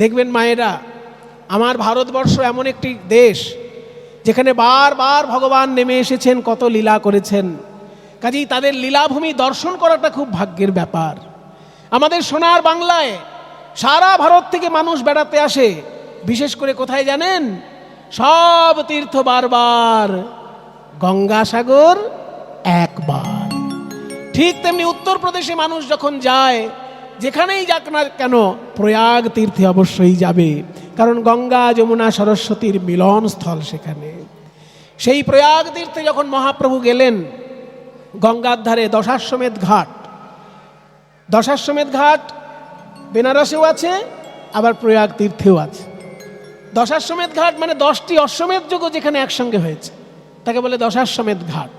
দেখবেন মায়েরা, আমার ভারতবর্ষ এমন একটি দেশ যেখানে বারবার ভগবান নেমে এসেছেন, কত লীলা করেছেন। কাজেই তাদের লীলাভূমি দর্শন করাটা খুব ভাগ্যের ব্যাপার। আমাদের সোনার বাংলায় সারা ভারত থেকে মানুষ বেড়াতে আসে, বিশেষ করে কোথায় জানেন? সব তীর্থ বারবার, গঙ্গাসাগর একবার। ঠিক তেমনি উত্তরপ্রদেশে মানুষ যখন যায়, যেখানেই যাক না কেন প্রয়াগ তীর্থে অবশ্যই যাবে, কারণ গঙ্গা যমুনা সরস্বতীর মিলন স্থল সেখানে। সেই প্রয়াগ তীর্থে যখন মহাপ্রভু গেলেন, গঙ্গার ধারে দশাশ্বমেধ ঘাট, দশাশ্বমেধ ঘাট বেনারসেও আছে, আবার প্রয়াগ তীর্থেও আছে। দশাশ্বমেধ ঘাট মানে 10টি অশ্বমেধ যজ্ঞ যেখানে একসঙ্গে হয়েছে, তাকে বলে দশাশ্বমেধ ঘাট।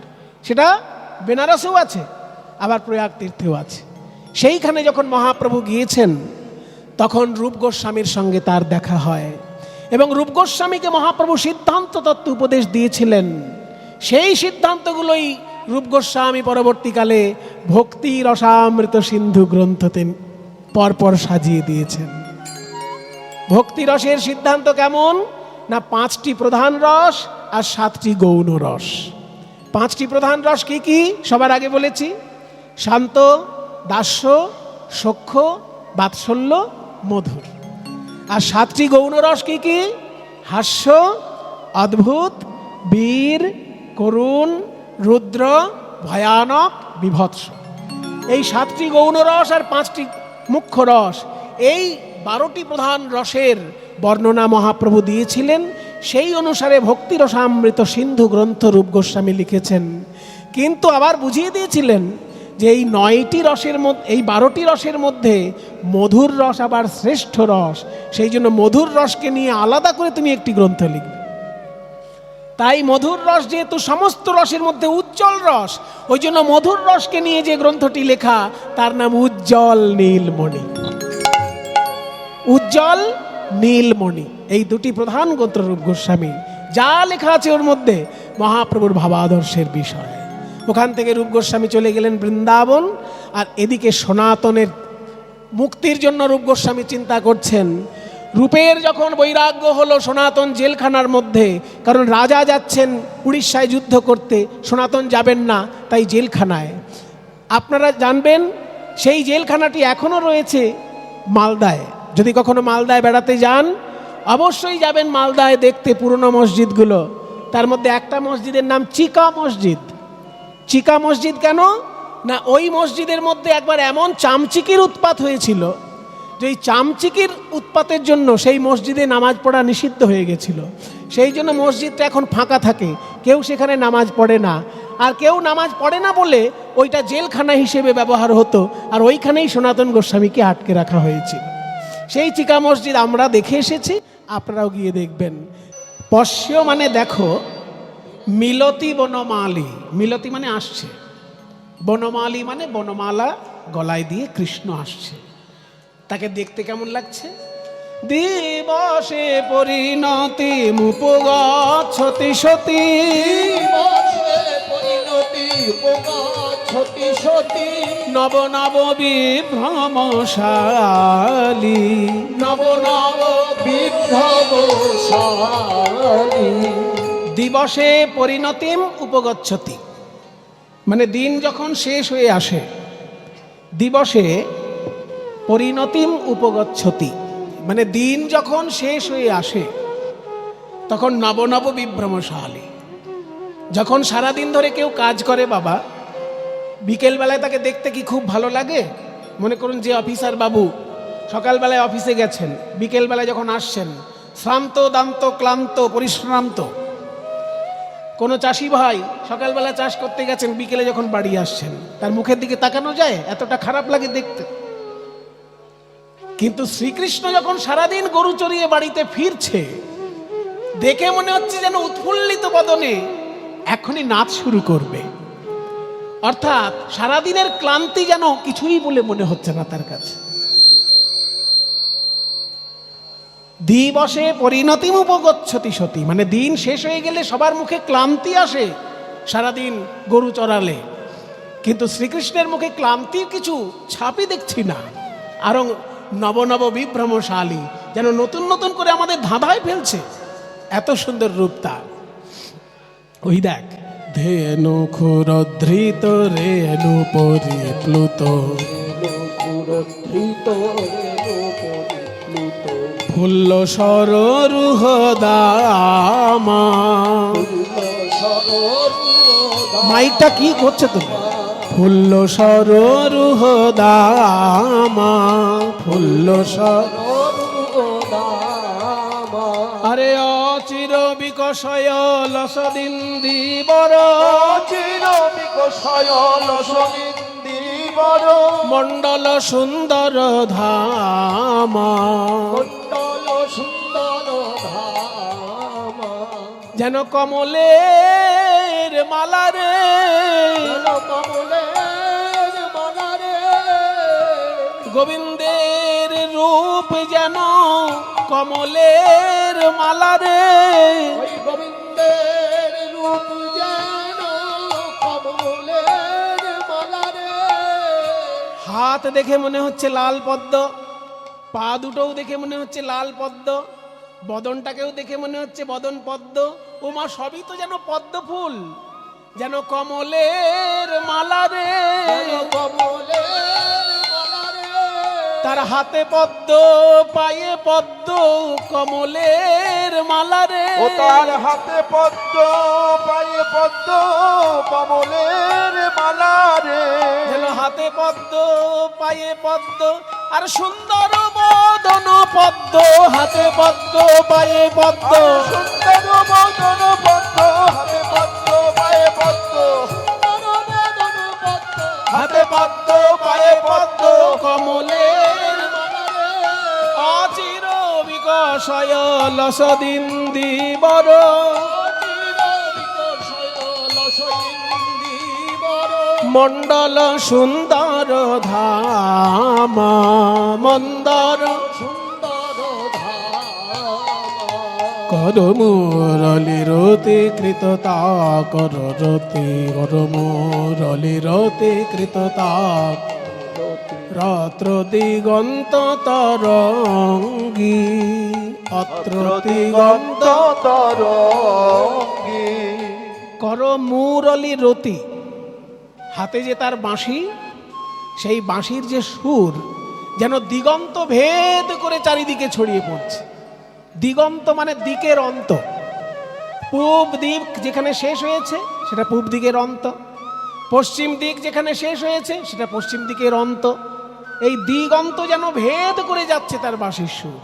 সেটা বেনারসেও আছে, আবার প্রয়াগ তীর্থেও আছে। সেইখানে যখন মহাপ্রভু গিয়েছেন, তখন রূপ গোস্বামীর সঙ্গে তার দেখা হয়, এবং রূপ গোস্বামীকে মহাপ্রভু সিদ্ধান্ত তত্ত্ব উপদেশ দিয়েছিলেন। সেই সিদ্ধান্তগুলোই রূপ গোস্বামী পরবর্তীকালে ভক্তি রসামৃত সিন্ধু গ্রন্থতে পরপর সাজিয়ে দিয়েছেন। ভক্তি রসের সিদ্ধান্ত কেমন না, 5টি প্রধান রস আর 7টি গৌণ রস। 5টি প্রধান রস কি কি? সবার আগে বলেছি, শান্ত, দাস্য, সখ্য, বাৎসল্য, মধুর। আর 7টি গৌণ রস কি কি? হাস্য, অদ্ভুত, বীর, করুণ, রুদ্র, ভয়ানক, বিভৎস। এই 7টি গৌণ রস আর 5টি মুখ্য রস, এই 12টি প্রধান রসের বর্ণনা মহাপ্রভু দিয়েছিলেন। সেই অনুসারে ভক্তি রসামৃত সিন্ধু গ্রন্থ রূপ গোস্বামী লিখেছেন। কিন্তু আবার বুঝিয়ে দিয়েছিলেন যে এই 9টি রসের মধ্যে, এই 12টি রসের মধ্যে মধুর রস আবার শ্রেষ্ঠ রস। সেই জন্য মধুর রসকে নিয়ে আলাদা করে তুমি একটি গ্রন্থ লিখবে। তাই মধুর রস যেহেতু সমস্ত রসের মধ্যে উজ্জ্বল রস, ওই জন্য মধুর রসকে নিয়ে যে গ্রন্থটি লেখা, তার নাম উজ্জ্বল নীলমণি। উজ্জ্বল নীলমণি, এই 2টি প্রধান গ্রন্থ রূপ গোস্বামী। যা লেখা আছে ওর মধ্যে মহাপ্রভুর ভাবাদর্শের বিষয়। ওখান থেকে রূপ গোস্বামী চলে গেলেন বৃন্দাবন, আর এদিকে সনাতনের মুক্তির জন্য রূপ গোস্বামী চিন্তা করছেন। রূপের যখন বৈরাগ্য হলো সনাতন জেলখানার মধ্যে, কারণ রাজা যাচ্ছেন উড়িষ্যায় যুদ্ধ করতে, সনাতন যাবেন না, তাই জেলখানায়। আপনারা জানবেন সেই জেলখানাটি এখনও রয়েছে মালদায়। যদি কখনো মালদায় বেড়াতে যান, অবশ্যই যাবেন মালদায় দেখতে পুরনো মসজিদগুলো। তার মধ্যে একটা মসজিদের নাম চিকা মসজিদ। চিকা মসজিদ কেন না, ওই মসজিদের মধ্যে একবার এমন চামচিকির উৎপাত হয়েছিল যে এই চামচিকির উৎপাতের জন্য সেই মসজিদে নামাজ পড়া নিষিদ্ধ হয়ে গেছিল। সেই জন্য মসজিদটা এখন ফাঁকা থাকে, কেউ সেখানে নামাজ পড়ে না। আর কেউ নামাজ পড়ে না বলে ওইটা জেলখানা হিসেবে ব্যবহার হতো, আর ওইখানেই সনাতন গোস্বামীকে আটকে রাখা হয়েছিল। সেই চিকা মসজিদ আমরা দেখে এসেছি, আপনারাও গিয়ে দেখবেন। পশ্য মানে দেখো, মিলতি বনমালী, মিলতি মানে আসছে, বনমালী মানে বনমালা গলায় দিয়ে কৃষ্ণ আসছে। তাকে দেখতে কেমন লাগছে? দিবসে পরিণতি মুপগচ্ছতি সতী, নব নব বিভ্রমশালী, নব নব বিভ্রমশালী। দিবসে পরিণতিম উপগচ্ছতি মানে দিন যখন শেষ হয়ে আসে, দিবসে পরিণতিম উপগচ্ছতি মানে দিন যখন শেষ হয়ে আসে, তখন নব নব বিভ্রমশালী। যখন সারাদিন ধরে কেউ কাজ করে বাবা, বিকেলবেলায় তাকে দেখতে কি খুব ভালো লাগে? মনে করুন যে অফিসার বাবু সকালবেলায় অফিসে গেছেন, বিকেলবেলায় যখন আসছেন শ্রান্ত দান্ত ক্লান্ত পরিশ্রান্ত। কোনো চাষি ভাই সকালবেলা চাষ করতে গেছেন, বিকেলে যখন বাড়ি আসছেন, তার মুখের দিকে তাকানো যায়? এতটা খারাপ লাগে দেখতে। কিন্তু শ্রীকৃষ্ণ যখন সারাদিন গরু চড়িয়ে বাড়িতে ফিরছে, দেখে মনে হচ্ছে যেন উৎফুল্লিত বদনে এখনই নাচ শুরু করবে। অর্থাৎ সারাদিনের ক্লান্তি যেন কিছুই বলে মনে হচ্ছে না তার কাছে। দিবসে পরিণতিম উপগচ্ছতি সতী মানে দিন শেষ হয়ে গেলে সবার মুখে ক্লান্তি আসে সারাদিন গরু চড়ালে, কিন্তু শ্রীকৃষ্ণের মুখে ক্লান্তির কিছু ছাপই দেখছি না। নব নব বিভ্রমশালী, যেন নতুন নতুন করে আমাদের ধাঁধায় ফেলছে, এত সুন্দর রূপ তার। ওই দেখ, ধেনু ক্ষুরধৃত রেণু পরিপ্লুত, ফুল্ল সররুহ দামা। মাইকটা কি করছে তুমি? ফুল্ল সররুহ দামা, ফুল্ল সররুহ দামা। আরে অচির বিকশয় লসদিন দিবর, অচির বিকশয় লসদিন দিবর। মণ্ডল সুন্দর ধামা, মণ্ডল সুন্দর ধামা। যেন কমলের মালা রে, যেন কমলের মালা রে। গোবিন্দের রূপ যেন কমলের মালা রে। ওই গোবিন্দের রূপ যেন কমলের মালা রে। হাত দেখে মনে হচ্ছে লাল পদ্ম, পা দুটোও দেখে মনে হচ্ছে লাল পদ্ম, বদনটাকেও দেখে মনে হচ্ছে বদন পদ্ম। ও মা, সবই তো যেন পদ্ম ফুল, যেন কমলের মালা রে। কমলের মালা রে। তার হাতে পদ্ম, পায়ে পদ্ম, কমলের মালা রে। ও তার হাতে পদ্ম, পায়ে পদ্ম, কমলের মালা রে। যেন হাতে পদ্ম, পায়ে পদ্ম, আর সুন্দর বদন পদ্ম, হাতে পদ্ম, পায়ে পদ্ম। সুন্দর বদন পদ্ম, হাতে পদ্ম, পায়ে পদ্ম। সুন্দর বদন পদ্ম, হাতে পদ্ম, পায়ে পদ্ম, কমলের মালা রে। অচির বিকশয় লসদিন দিবর, মণ্ডল সুন্দর ধামা, মন্দর সুন্দর ধামা। কর মুরলি রতি কৃততা, কর রতি, কর মুরলি রতি কৃততা। রাত্র দিগন্ত তরঙ্গী, অত্র দিগন্ত তরঙ্গী। কর মুরলি রতি, হাতে যে তার বাঁশি, সেই বাঁশির যে সুর যেন দিগন্ত ভেদ করে চারিদিকে ছড়িয়ে পড়ছে। দিগন্ত মানে দিকের অন্ত, পূব দিক যেখানে শেষ হয়েছে সেটা পূব দিকের অন্ত, পশ্চিম দিক যেখানে শেষ হয়েছে সেটা পশ্চিম দিকের অন্ত। এই দিগন্ত যেন ভেদ করে যাচ্ছে তার বাঁশির সুর।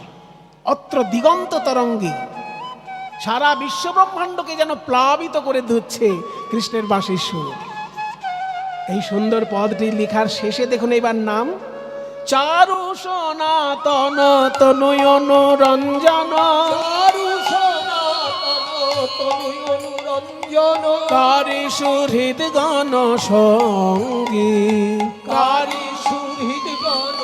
অত্র দিগন্ত তরঙ্গী, সারা বিশ্ব ব্রহ্মাণ্ডকে যেন প্লাবিত করে ধরছে কৃষ্ণের বাঁশির সুর। এই সুন্দর পদটি লেখার শেষে দেখুন এবার নাম, চারু সনাতন তনয় অনুরঞ্জন, চারু সনাতন তনয় অনুরঞ্জন। কারি সুহৃদ গণ সঙ্গী, কারি সুহৃদ গণ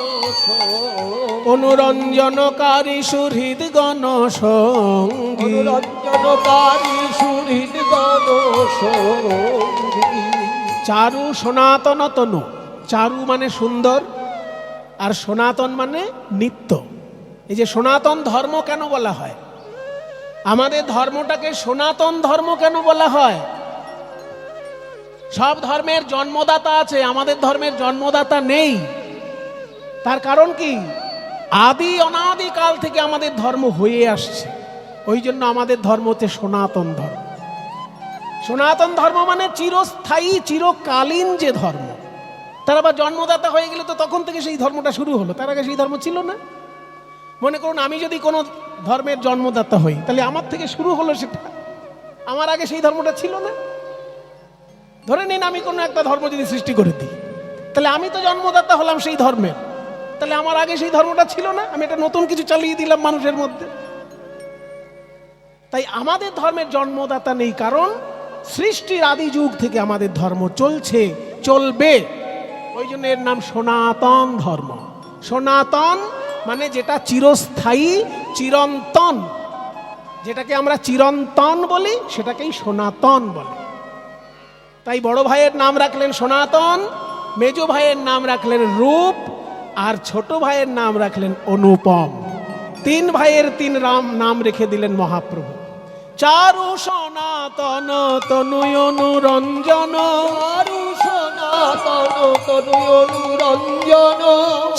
সঙ্গী। অনুরঞ্জনকারী সুহৃদ গণ সঙ্গী, অনুরঞ্জনকারী সুহৃদ গণ সঙ্গী। চারু সনাতন তনু, চারু মানে সুন্দর, আর সনাতন মানে নিত্য। এই যে সনাতন ধর্ম কেন বলা হয়, আমাদের ধর্মটাকে সনাতন ধর্ম কেন বলা হয়? সব ধর্মের জন্মদাতা আছে, আমাদের ধর্মের জন্মদাতা নেই। তার কারণ কি? আদি অনাদি কাল থেকে আমাদের ধর্ম হয়ে আসছে, ওই জন্য আমাদের ধর্ম হচ্ছে সনাতন ধর্ম। সনাতন ধর্ম মানে চিরস্থায়ী, চিরকালীন যে ধর্ম। তার আবার জন্মদাতা হয়ে গেলে তো তখন থেকে সেই ধর্মটা শুরু হলো, তার আগে সেই ধর্ম ছিল না। মনে করুন আমি যদি কোনো ধর্মের জন্মদাতা হই, তাহলে আমার থেকে শুরু হলো সেটা, আমার আগে সেই ধর্মটা ছিল না। ধরে নিন আমি কোনো একটা ধর্ম যদি সৃষ্টি করে দিই, তাহলে আমি তো জন্মদাতা হলাম সেই ধর্মের, তাহলে আমার আগে সেই ধর্মটা ছিল না, আমি একটা নতুন কিছু চালিয়ে দিলাম মানুষের মধ্যে। তাই আমাদের ধর্মের জন্মদাতা নেই, কারণ সৃষ্টির আদি যুগ থেকে আমাদের ধর্ম চলছে, চলবে। ওই জন্য এর নাম সনাতন ধর্ম। সনাতন মানে যেটা চিরস্থায়ী, চিরন্তন। যেটাকে আমরা চিরন্তন বলি সেটাকেই সনাতন বলে। তাই বড় ভাইয়ের নাম রাখলেন সনাতন, মেজ ভাইয়ের নাম রাখলেন রূপ, আর ছোট ভাইয়ের নাম রাখলেন অনুপম। 3 ভাইয়ের 3 নাম রেখে দিলেন মহাপ্রভু। চারু সনাতন তনু অনুরঞ্জন, চারু সনাতন তনু অনুরঞ্জন।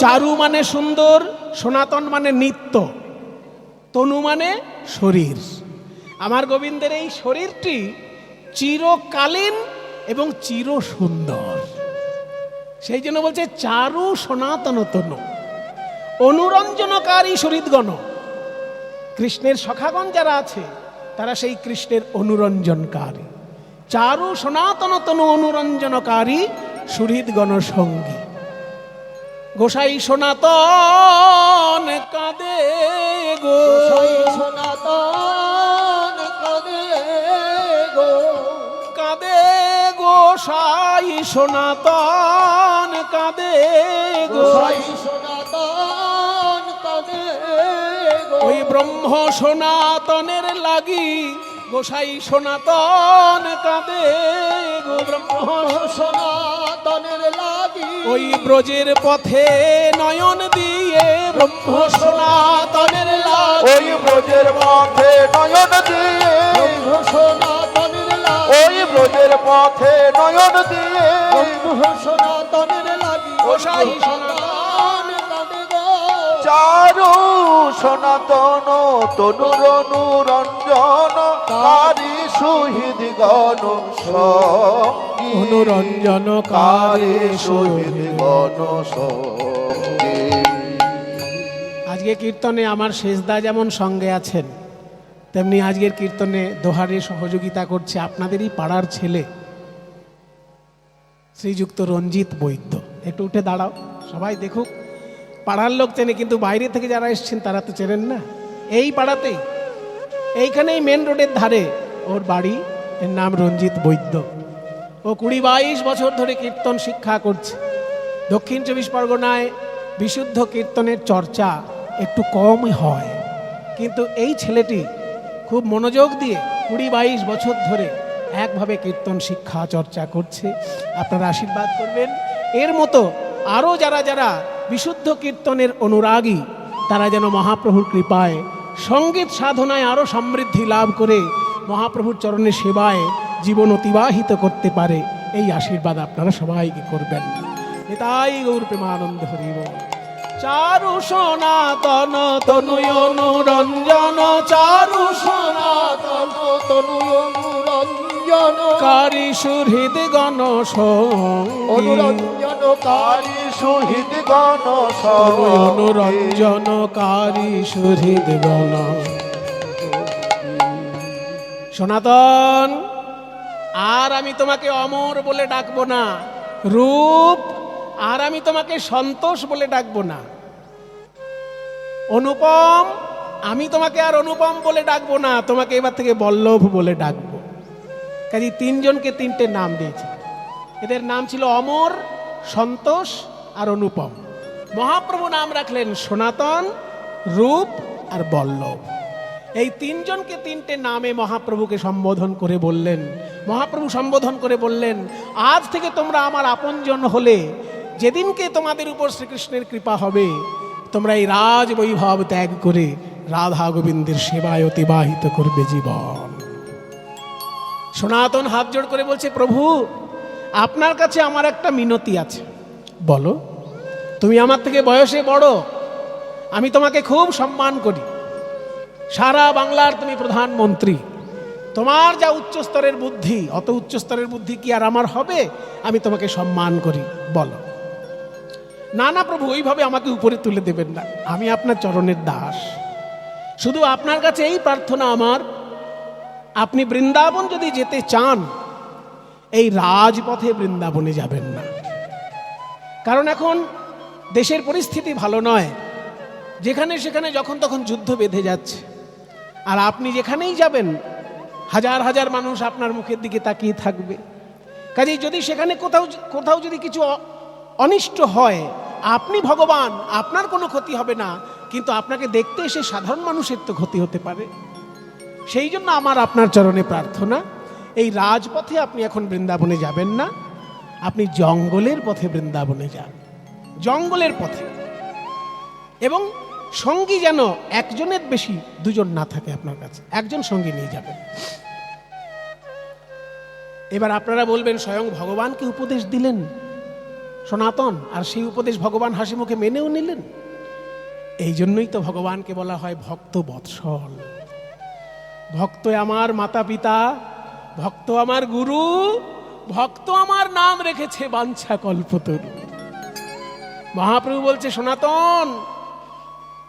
চারু মানে সুন্দর, সনাতন মানে নিত্য, তনু মানে শরীর। আমার গোবিন্দের এই শরীরটি চিরকালীন এবং চির সুন্দর, সেই জন্য বলছে চারু সনাতন তনু অনুরঞ্জনকারী শরীরগণ। কৃষ্ণের সখাগণ যারা আছে তারা সেই কৃষ্ণের অনুরঞ্জনকারী। চারু সনাতন তনু অনুরঞ্জনকারী সুহৃদগণ সঙ্গী। গোসাই সনাতন কাঁদে গো, গোসাই সনাতন কাঁদে গো, কাঁদে গোসাই সনাতন কাঁদে গো। গোসাই সনাতন কাঁদে গো। ওই ব্রহ্ম সনাতনের লাগি গোসাই সনাতন কাঁদে গো। ব্রহ্ম সনাতনের লাগি ওই ব্রজের পথে নয়ন দিয়ে ব্রহ্ম সনাতনের লাগি, ওই ব্রজের পথে নয়ন দিয়ে ব্রহ্ম সনাতনের লাগি, ওই ব্রজের পথে নয়ন দিয়ে ব্রহ্ম সনাতনের লাগি। গোসাই সনাতন কাঁদে গো। চারু সনাতন তনুর অনুরঞ্জন কারি সুহৃদ গণ সঙ্গী, অনুরঞ্জনকারী সুহৃদ গণ সঙ্গী। আজকে কীর্তনে আমার শেষদা যেমন সঙ্গে আছেন, তেমনি আজকের কীর্তনে দোহারে সহযোগিতা করছে আপনাদেরই পাড়ার ছেলে শ্রীযুক্ত রঞ্জিত বৈদ্য। একটু উঠে দাঁড়াও, সবাই দেখুক। পাড়ার লোক চেনে, কিন্তু বাইরে থেকে যারা এসছেন তারা তো চেনেন না। এই পাড়াতেই, এইখানেই মেন রোডের ধারে ওর বাড়ি। এর নাম রঞ্জিত বৈদ্য। ও 20-22 বছর ধরে কীর্তন শিক্ষা করছে। দক্ষিণ 24 পরগনায় বিশুদ্ধ কীর্তনের চর্চা একটু কম হয়, কিন্তু এই ছেলেটি খুব মনোযোগ দিয়ে 20-22 বছর ধরে একভাবে কীর্তন শিক্ষা চর্চা করছে। আপনারা আশীর্বাদ করবেন। এর মতো আরও যারা যারা বিশুদ্ধ কীর্তনের অনুরাগী, তারা যেন মহাপ্রভুর কৃপায় সঙ্গীত সাধনায় আরও সমৃদ্ধি লাভ করে মহাপ্রভুর চরণে সেবায় জীবন অতিবাহিত করতে পারে, এই আশীর্বাদ আপনারা সবাইকে করবেন। তাই গৌর প্রেমানন্দ হরি বল। চারু সনাতন তনু অনুরঞ্জন, চারু সনাতন তনু অনুরঞ্জন কারি সুহৃদ গণ সঙ্গী, অনুরঞ্জনকারী সুহৃদ গণ সঙ্গী, অনুরঞ্জনকারী সুহৃদ গণ। সনাতন, আর আমি তোমাকে অমর বলে ডাকবো না, রূপ, আর আমি তোমাকে সন্তোষ বলে ডাকবো না, অনুপম, আমি তোমাকে আর অনুপম বলে ডাকবো না, তোমাকে এবার থেকে বল্লভ বলে ডাকবো। কাজে 3 জনকে 3টে নাম দিয়েছে। এদের নাম ছিল অমর, সন্তোষ আর অনুপম। মহাপ্রভু নাম রাখলেন সনাতন, রূপ আর বল্লভ। এই 3 জনকে 3টে নামে মহাপ্রভুকে সম্বোধন করে বললেন, মহাপ্রভু সম্বোধন করে বললেন, আজ থেকে তোমরা আমার আপনজন হলে, যেদিনকে তোমাদের উপর শ্রীকৃষ্ণের কৃপা হবে, তোমরা এই রাজ বৈভব ত্যাগ করে রাধা গোবিন্দের সেবায় অতিবাহিত করবে জীবন। সনাতন হাত জোড় করে বলছে, প্রভু আপনার কাছে আমার একটা মিনতি আছে। বলো। তুমি আমার থেকে বয়সে বড়, আমি তোমাকে খুব সম্মান করি, সারা বাংলার তুমি প্রধানমন্ত্রী, তোমার যা উচ্চ স্তরের বুদ্ধি, অত উচ্চ স্তরের বুদ্ধি কি আর আমার হবে? আমি তোমাকে সম্মান করি, বলো। না না প্রভু, ওইভাবে আমাকে উপরে তুলে দেবেন না, আমি আপনার চরণের দাস। শুধু আপনার কাছে এই প্রার্থনা আমার, আপনি বৃন্দাবন যদি যেতে চান, এই রাজপথে বৃন্দাবনে যাবেন না, কারণ এখন দেশের পরিস্থিতি ভালো নয়, যেখানে সেখানে যখন তখন যুদ্ধ বেঁধে যাচ্ছে। আর আপনি যেখানেই যাবেন, হাজার হাজার মানুষ আপনার মুখের দিকে তাকিয়ে থাকবে। কাজেই যদি সেখানে কোথাও যদি কিছু অনিষ্ট হয়, আপনি ভগবান, আপনার কোনো ক্ষতি হবে না, কিন্তু আপনাকে দেখতে এসে সাধারণ মানুষের তো ক্ষতি হতে পারে। সেই জন্য আমার আপনার চরণে প্রার্থনা, এই রাজপথে আপনি এখন বৃন্দাবনে যাবেন না, আপনি জঙ্গলের পথে বৃন্দাবনে যান, জঙ্গলের পথে। এবং সঙ্গী যেন একজনের বেশি দুজন না থাকে আপনার কাছে, একজন সঙ্গী নিয়ে যাবেন। এবার আপনারা বলবেন স্বয়ং ভগবানকে উপদেশ দিলেন সনাতন, আর সেই উপদেশ ভগবান হাসি মুখে মেনেও নিলেন। এই জন্যই তো ভগবানকে বলা হয় ভক্ত বৎসল। ভক্ত আমার মাতা পিতা, ভক্ত আমার গুরু, ভক্ত আমার নাম রেখেছে বাঞ্ছা কল্পতরু। মহাপ্রভু বলছে সনাতন,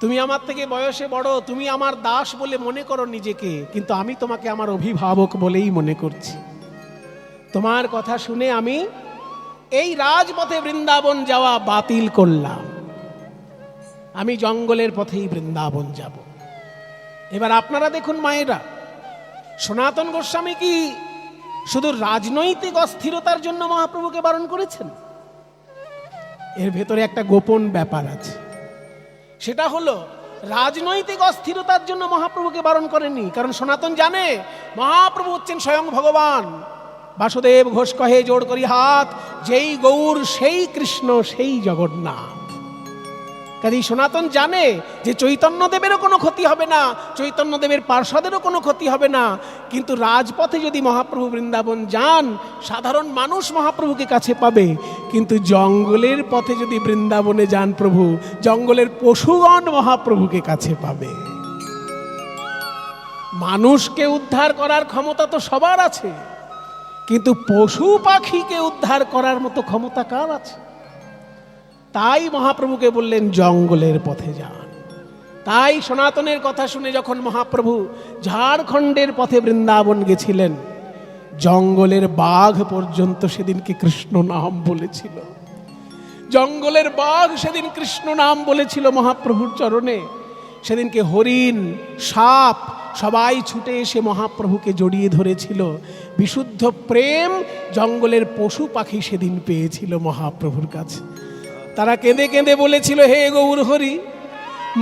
তুমি আমার থেকে বয়সে বড়, তুমি আমার দাস বলে মনে করো নিজেকে, কিন্তু আমি তোমাকে আমার অভিভাবক বলেই মনে করছি। তোমার কথা শুনে আমি এই রাজপথে বৃন্দাবন যাওয়া বাতিল করলাম, আমি জঙ্গলের পথেই বৃন্দাবন যাব। এবার আপনারা দেখুন মায়েরা, সনাতন গোস্বামী কি শুধু রাজনৈতিক অস্থিরতার জন্য মহাপ্রভুকে বারণ করেছেন? এর ভেতরে একটা গোপন ব্যাপার আছে। সেটা হলো রাজনৈতিক অস্থিরতার জন্য মহাপ্রভুকে বারণ করেনি, কারণ সনাতন জানে মহাপ্রভু হচ্ছেন স্বয়ং ভগবান। বাসুদেব ঘোষ কহে জোড় করি হাত, যেই গৌর সেই কৃষ্ণ সেই জগন্নাথ। কাজেই সনাতন জানে যে চৈতন্যদেবেরও কোনো ক্ষতি হবে না, চৈতন্যদেবের পার্ষদেরও কোনো ক্ষতি হবে না। কিন্তু রাজপথে যদি মহাপ্রভু বৃন্দাবন যান, সাধারণ মানুষ মহাপ্রভুকে কাছে পাবে, কিন্তু জঙ্গলের পথে যদি বৃন্দাবনে যান প্রভু, জঙ্গলের পশুগণ মহাপ্রভুকে কাছে পাবে। মানুষকে উদ্ধার করার ক্ষমতা তো সবার আছে, কিন্তু পশু পাখিকে উদ্ধার করার মতো ক্ষমতা কার আছে? তাই মহাপ্রভুকে বললেন জঙ্গলের পথে যান। তাই সনাতনের কথা শুনে যখন মহাপ্রভু ঝাড়খণ্ডের পথে বৃন্দাবন গেছিলেন, জঙ্গলের বাঘ পর্যন্ত সেদিনকে কৃষ্ণ নাম বলেছিল। জঙ্গলের বাঘ সেদিন কৃষ্ণ নাম বলেছিল মহাপ্রভুর চরণে। সেদিনকে হরিণ, সাপ সবাই ছুটে এসে মহাপ্রভুকে জড়িয়ে ধরেছিল। বিশুদ্ধ প্রেম জঙ্গলের পশু পাখি সেদিন পেয়েছিল মহাপ্রভুর কাছে। তারা কেঁদে কেঁদে বলেছিল, হে গৌর হরি,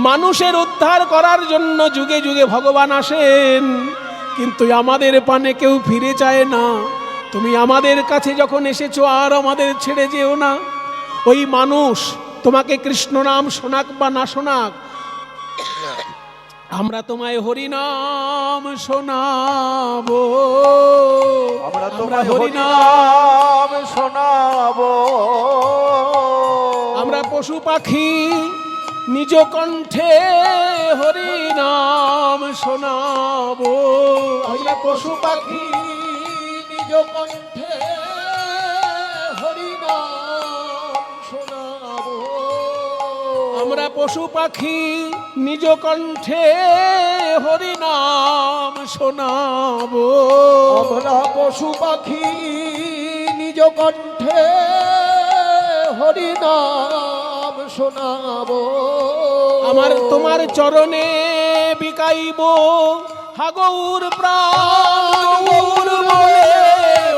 মানুষের উদ্ধার করার জন্য যুগে যুগে ভগবান আসেন, কিন্তু আমাদের পানে কেউ ফিরে চায় না। তুমি আমাদের কাছে যখন এসেছো আর আমাদের ছেড়ে যেও না। ওই মানুষ তোমাকে কৃষ্ণ নাম শোনাক বা না শোনাক, আমরা তোমায় হরিনাম শোনাবো, আমরা তোমায় হরিনাম শোনাবো। আমরা পশু পাখি নিজ কণ্ঠে হরিনাম শোনাবো। আমরা পশু পাখি নিজ কণ্ঠে হরিনাম শোনাবো। আমরা পশু পাখি নিজ কণ্ঠে হরিনাম শোনাবো। আমরা পশু পাখি নিজ কণ্ঠে হরিনাম শোনাবো। আমার তোমার চরণে বিকাইব হাগৌর প্রাণ গৌর বলে,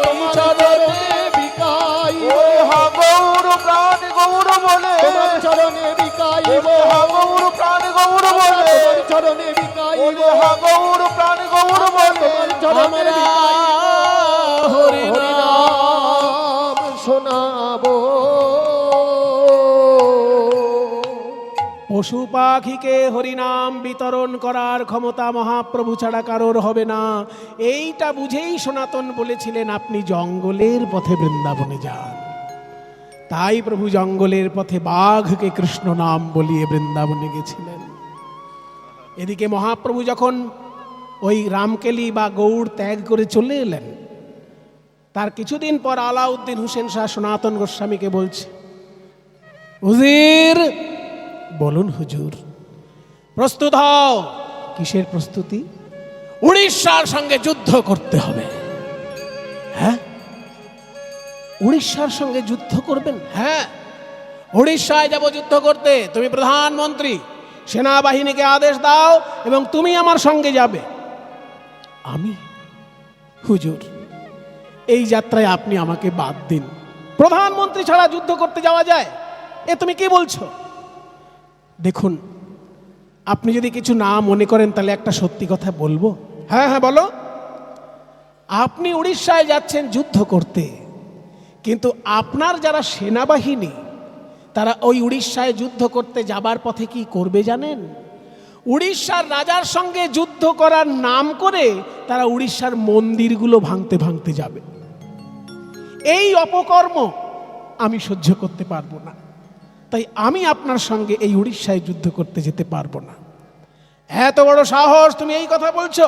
ওই চরণে বিকাইব হাগৌর প্রাণ গৌর বলে, তোমার চরণে বিকাইব হাগৌর প্রাণ গৌর বলে, তোমার চরণে বিকাইব হাগৌর প্রাণ গৌর বলে, চরণে হরিনাম শোনাবো। পশু পাখিকে হরিনাম বিতরণ করার ক্ষমতা মহাপ্রভু ছাড়া কারোর হবে না। এইটা বুঝেই সনাতন বলেছিলেন আপনি জঙ্গলের পথে বৃন্দাবনে যান। তাই প্রভু জঙ্গলের পথে বাঘকে কৃষ্ণ নাম বলিয়ে বৃন্দাবনে গেছিলেন। এদিকে মহাপ্রভু যখন ওই রামকেলি বা গৌড় ত্যাগ করে চলে এলেন, তার কিছুদিন পর আলাউদ্দিন হোসেন শাহ সনাতন গোস্বামীকে বলছে, হুজুর বলুন হুজুর, প্রস্তুত হও। কিসের প্রস্তুতি? উড়িষ্যার সঙ্গে যুদ্ধ করতে হবে। হ্যাঁ, উড়িষ্যার সঙ্গে যুদ্ধ করবেন? হ্যাঁ, উড়িষ্যায় যাব যুদ্ধ করতে। তুমি প্রধানমন্ত্রী, সেনাবাহিনীকে আদেশ দাও এবং তুমি আমার সঙ্গে যাবে। আমি? হুজুর, এই যাত্রায় আপনি আমাকে বাদ দিন। প্রধানমন্ত্রী ছাড়া যুদ্ধ করতে যাওয়া যায়? এ তুমি কি বলছো? দেখুন, আপনি যদি কিছু না মনে করেন তাহলে একটা সত্যি কথা বলবো। হ্যাঁ হ্যাঁ বলো। আপনি উড়িষ্যায় যাচ্ছেন যুদ্ধ করতে, কিন্তু আপনার যারা সেনাবাহিনী তারা ওই উড়িষ্যায় যুদ্ধ করতে যাবার পথে কি করবে জানেন? উড়িষ্যার রাজার সঙ্গে যুদ্ধ করার নাম করে তারা উড়িষ্যার মন্দিরগুলো ভাঙতে ভাঙতে যাবে। এই অপকর্ম আমি সহ্য করতে পারবো না, তাই আমি আপনার সঙ্গে এই উড়িষ্যায় যুদ্ধ করতে যেতে পারবো না। এত বড় সাহস, তুমি এই কথা বলছো?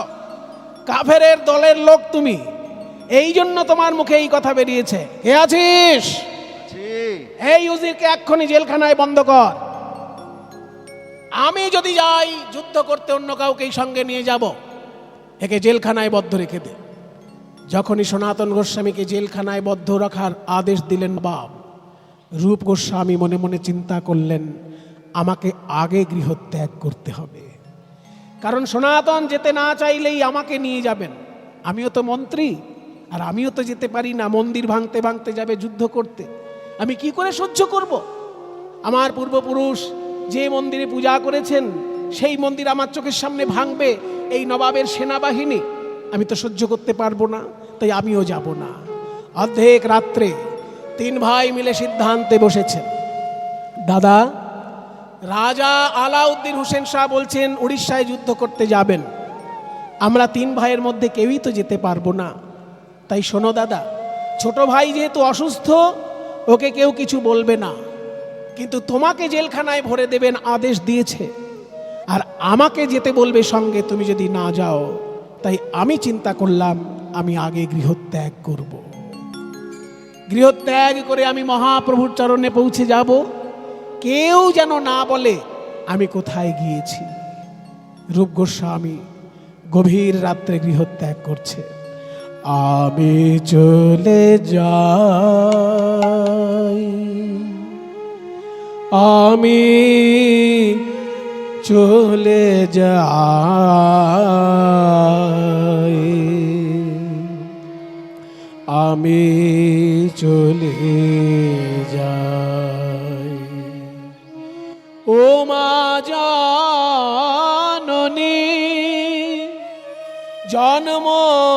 কাফেরের দলের লোক তুমি, এই জন্য তোমার মুখে এই কথা বেরিয়েছে। কে আছিস? এই উজিরকে এক্ষুনি জেলখানায় বন্ধ কর। আমি যদি যাই যুদ্ধ করতে, অন্য কাউকেই সঙ্গে নিয়ে যাব, একে জেলখানায় বদ্ধ রেখে দে। যখনই সনাতন গোস্বামীকে জেলখানায় বদ্ধ রাখার আদেশ দিলেন বাপ, রূপ গোস্বামী মনে মনে চিন্তা করলেন, আমাকে আগে গৃহত্যাগ করতে হবে, কারণ সনাতন যেতে না চাইলেই আমাকে নিয়ে যাবেন। আমিও তো মন্ত্রী, আর আমিও তো যেতে পারি না। মন্দির ভাঙতে ভাঙতে যাবে যুদ্ধ করতে, আমি কি করে সহ্য করব? আমার পূর্বপুরুষ যে মন্দিরে পূজা করেছেন, সেই মন্দির আমার চোখের সামনে ভাঙবে এই নবাবের সেনাবাহিনী, আমি তো সহ্য করতে পারবো না, তাই আমিও যাব না। অর্ধেক রাত্রে তিন ভাই মিলে সিদ্ধান্তে বসেছেন। দাদা, রাজা আলাউদ্দিন হোসেন শাহ বলছেন উড়িষ্যায় যুদ্ধ করতে যাবেন, আমরা তিন ভাইয়ের মধ্যে কেউই তো যেতে পারবো না। তাই শোনো দাদা, ছোট ভাই যেহেতু অসুস্থ, ওকে কেউ কিছু বলবে না, কিন্তু তোমাকে জেলখানায় ভরে দেবেন আদেশ দিয়েছে, আর আমাকে যেতে বলবে সঙ্গে, তুমি যদি না যাও। তাই আমি চিন্তা করলাম আমি আগে গৃহত্যাগ করব। গৃহত্যাগ করে আমি মহাপ্রভুর চরণে পৌঁছে যাব, কেউ যেন না বলে আমি কোথায় গিয়েছি। রূপ গোস্বামী গভীর রাত্রে গৃহত্যাগ করছে। আমি চলে যাই, আমি চলে যাই, আমি চলে যাই। ও মা জাননী জন্মভূমি,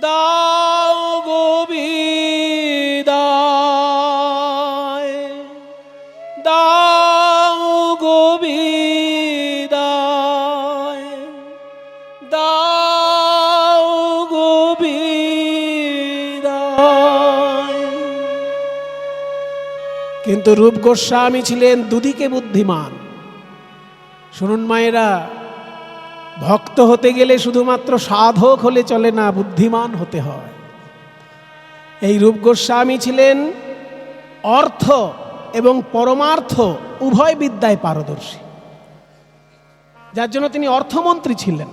দাও গো বিদায়, দাও গো বিদায়, দাও গো বিদায়। কিন্তু রূপ গোস্বামী ছিলেন দুদিকে বুদ্ধিমান। শুনুন মায়েরা, ভক্ত হতে গেলে শুধুমাত্র সাধক হলে চলে না, বুদ্ধিমান হতে হয়। এই রূপ গোস্বামী ছিলেন অর্থ এবং পরমার্থ উভয় বিদ্যায় পারদর্শী, যার জন্য তিনি অর্থমন্ত্রী ছিলেন।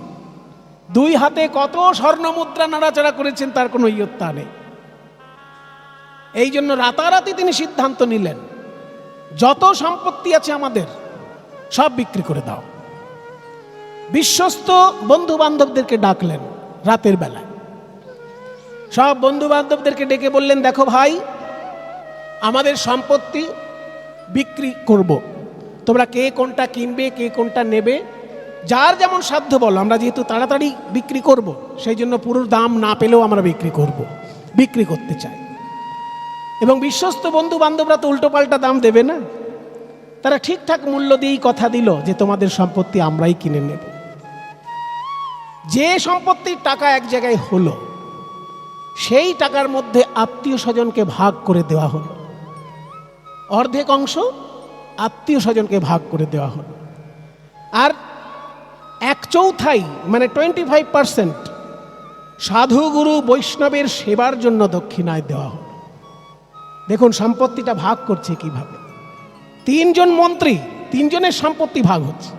দুই হাতে কত স্বর্ণ মুদ্রা নাড়াচাড়া করেছেন তার কোনো ইয়ত্তা নেই। এই জন্য রাতারাতি তিনি সিদ্ধান্ত নিলেন, যত সম্পত্তি আছে আমাদের সব বিক্রি করে দাও। বিশ্বস্ত বন্ধু বান্ধবদেরকে ডাকলেন রাতের বেলায়। সব বন্ধু বান্ধবদেরকে ডেকে বললেন, দেখো ভাই, আমাদের সম্পত্তি বিক্রি করব, তোমরা কে কোনটা কিনবে, কে কোনটা নেবে, যার যেমন সাধ্য বলো। আমরা যেহেতু তাড়াতাড়ি বিক্রি করব, সেই জন্য পুরো দাম না পেলেও আমরা বিক্রি করতে চাই। এবং বিশ্বস্ত বন্ধু বান্ধবরা তো উল্টোপাল্টা দাম দেবে না, তারা ঠিকঠাক মূল্য দিয়েই কথা দিল যে তোমাদের সম্পত্তি আমরাই কিনে নেব। যে সম্পত্তির টাকা এক জায়গায় হলো, সেই টাকার মধ্যে আত্মীয় স্বজনকে ভাগ করে দেওয়া হলো। অর্ধেক অংশ আত্মীয় স্বজনকে ভাগ করে দেওয়া হলো, আর 1/4 মানে 25% সাধু গুরু বৈষ্ণবের সেবার জন্য দক্ষিণায় দেওয়া হলো। দেখুন সম্পত্তিটা ভাগ করছে কিভাবে। 3 জন মন্ত্রী, 3 জনের সম্পত্তি ভাগ হচ্ছে।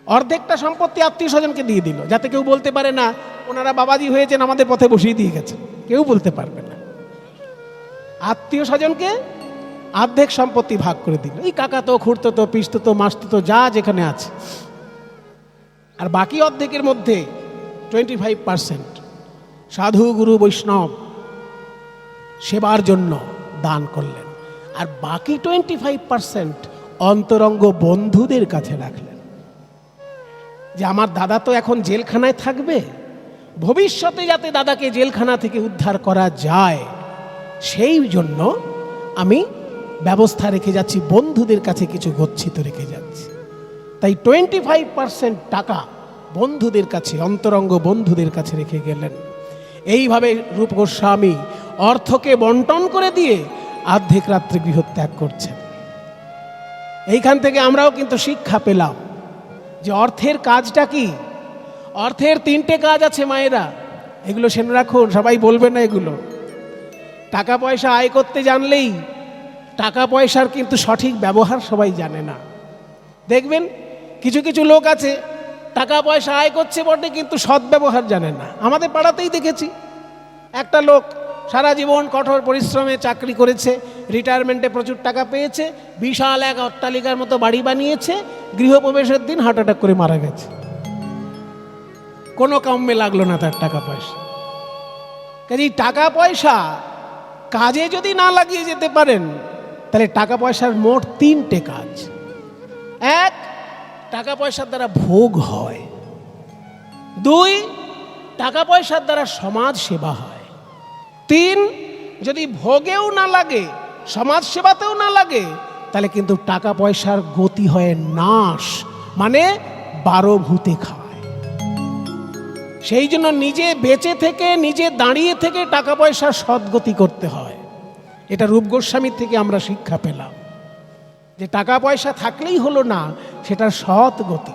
অর্ধেকটা সম্পত্তি আত্মীয় স্বজনকে দিয়ে দিল, যাতে কেউ বলতে পারে না ওনারা বাবাজি হয়েছেন আমাদের পথে বসিয়ে দিয়ে গেছে, কেউ বলতে পারবে না। আত্মীয় স্বজনকে অর্ধেক সম্পত্তি ভাগ করে দিল, এই কাকাতো খুড়তো পিসতো মাসতো যা যেখানে আছে। আর বাকি অর্ধেকের মধ্যে 25% সাধু গুরু বৈষ্ণব সেবার জন্য দান করলেন, আর বাকি 25% অন্তরঙ্গ বন্ধুদের কাছে রাখলেন। যে আমার দাদা তো এখন জেলখানায় থাকবে, ভবিষ্যতে যাতে দাদাকে জেলখানা থেকে উদ্ধার করা যায় সেই জন্য আমি ব্যবস্থা রেখে যাচ্ছি, বন্ধুদের কাছে কিছু গচ্ছিত রেখে যাচ্ছি। তাই 25% টাকা বন্ধুদের কাছে, অন্তরঙ্গ বন্ধুদের কাছে রেখে গেলেন। এইভাবে রূপ গোস্বামী অর্থকে বন্টন করে দিয়ে অর্ধেক রাত্রে গৃহত্যাগ করছেন। এইখান থেকে আমরাও কিন্তু শিক্ষা পেলাম যে অর্থের কাজটা কি। অর্থের 3টে কাজ আছে মায়েরা, এগুলো শুনে রাখুন, সবাই বলবে না এগুলো। টাকা পয়সা আয় করতে জানলেই টাকা পয়সার কিন্তু সঠিক ব্যবহার সবাই জানে না। দেখবেন কিছু কিছু লোক আছে টাকা পয়সা আয় করছে বটে কিন্তু সৎ ব্যবহার জানে না। আমাদের পাড়াতেই দেখেছি একটা লোক সারা জীবন কঠোর পরিশ্রমে চাকরি করেছে, রিটায়ারমেন্টে প্রচুর টাকা পেয়েছে, বিশাল এক অট্টালিকার মতো বাড়ি বানিয়েছে, গৃহপ্রবেশের দিন হার্ট অ্যাটাক করে মারা গেছে। কোনো কাম্যে লাগলো না তার টাকা পয়সা। কাজেই টাকা পয়সা কাজে যদি না লাগিয়ে যেতে পারেন তাহলে টাকা পয়সার মোট 3টে কাজ। 1, টাকা পয়সার দ্বারা ভোগ হয়। 2, টাকা পয়সার দ্বারা সমাজ সেবা হয়। 3, যদি ভোগেও না লাগে, সমাজ সেবাতেও না লাগে, তাহলে কিন্তু টাকা পয়সার গতি হয় নাশ, মানে 12 ভূতে খায়। সেই জন্য নিজে বেঁচে থেকে, নিজে দাঁড়িয়ে থেকে টাকা পয়সার সদ্গতি করতে হয়। এটা রূপ গোস্বামীর থেকে আমরা শিক্ষা পেলাম যে টাকা পয়সা থাকলেই হলো না, সেটার সৎ গতি।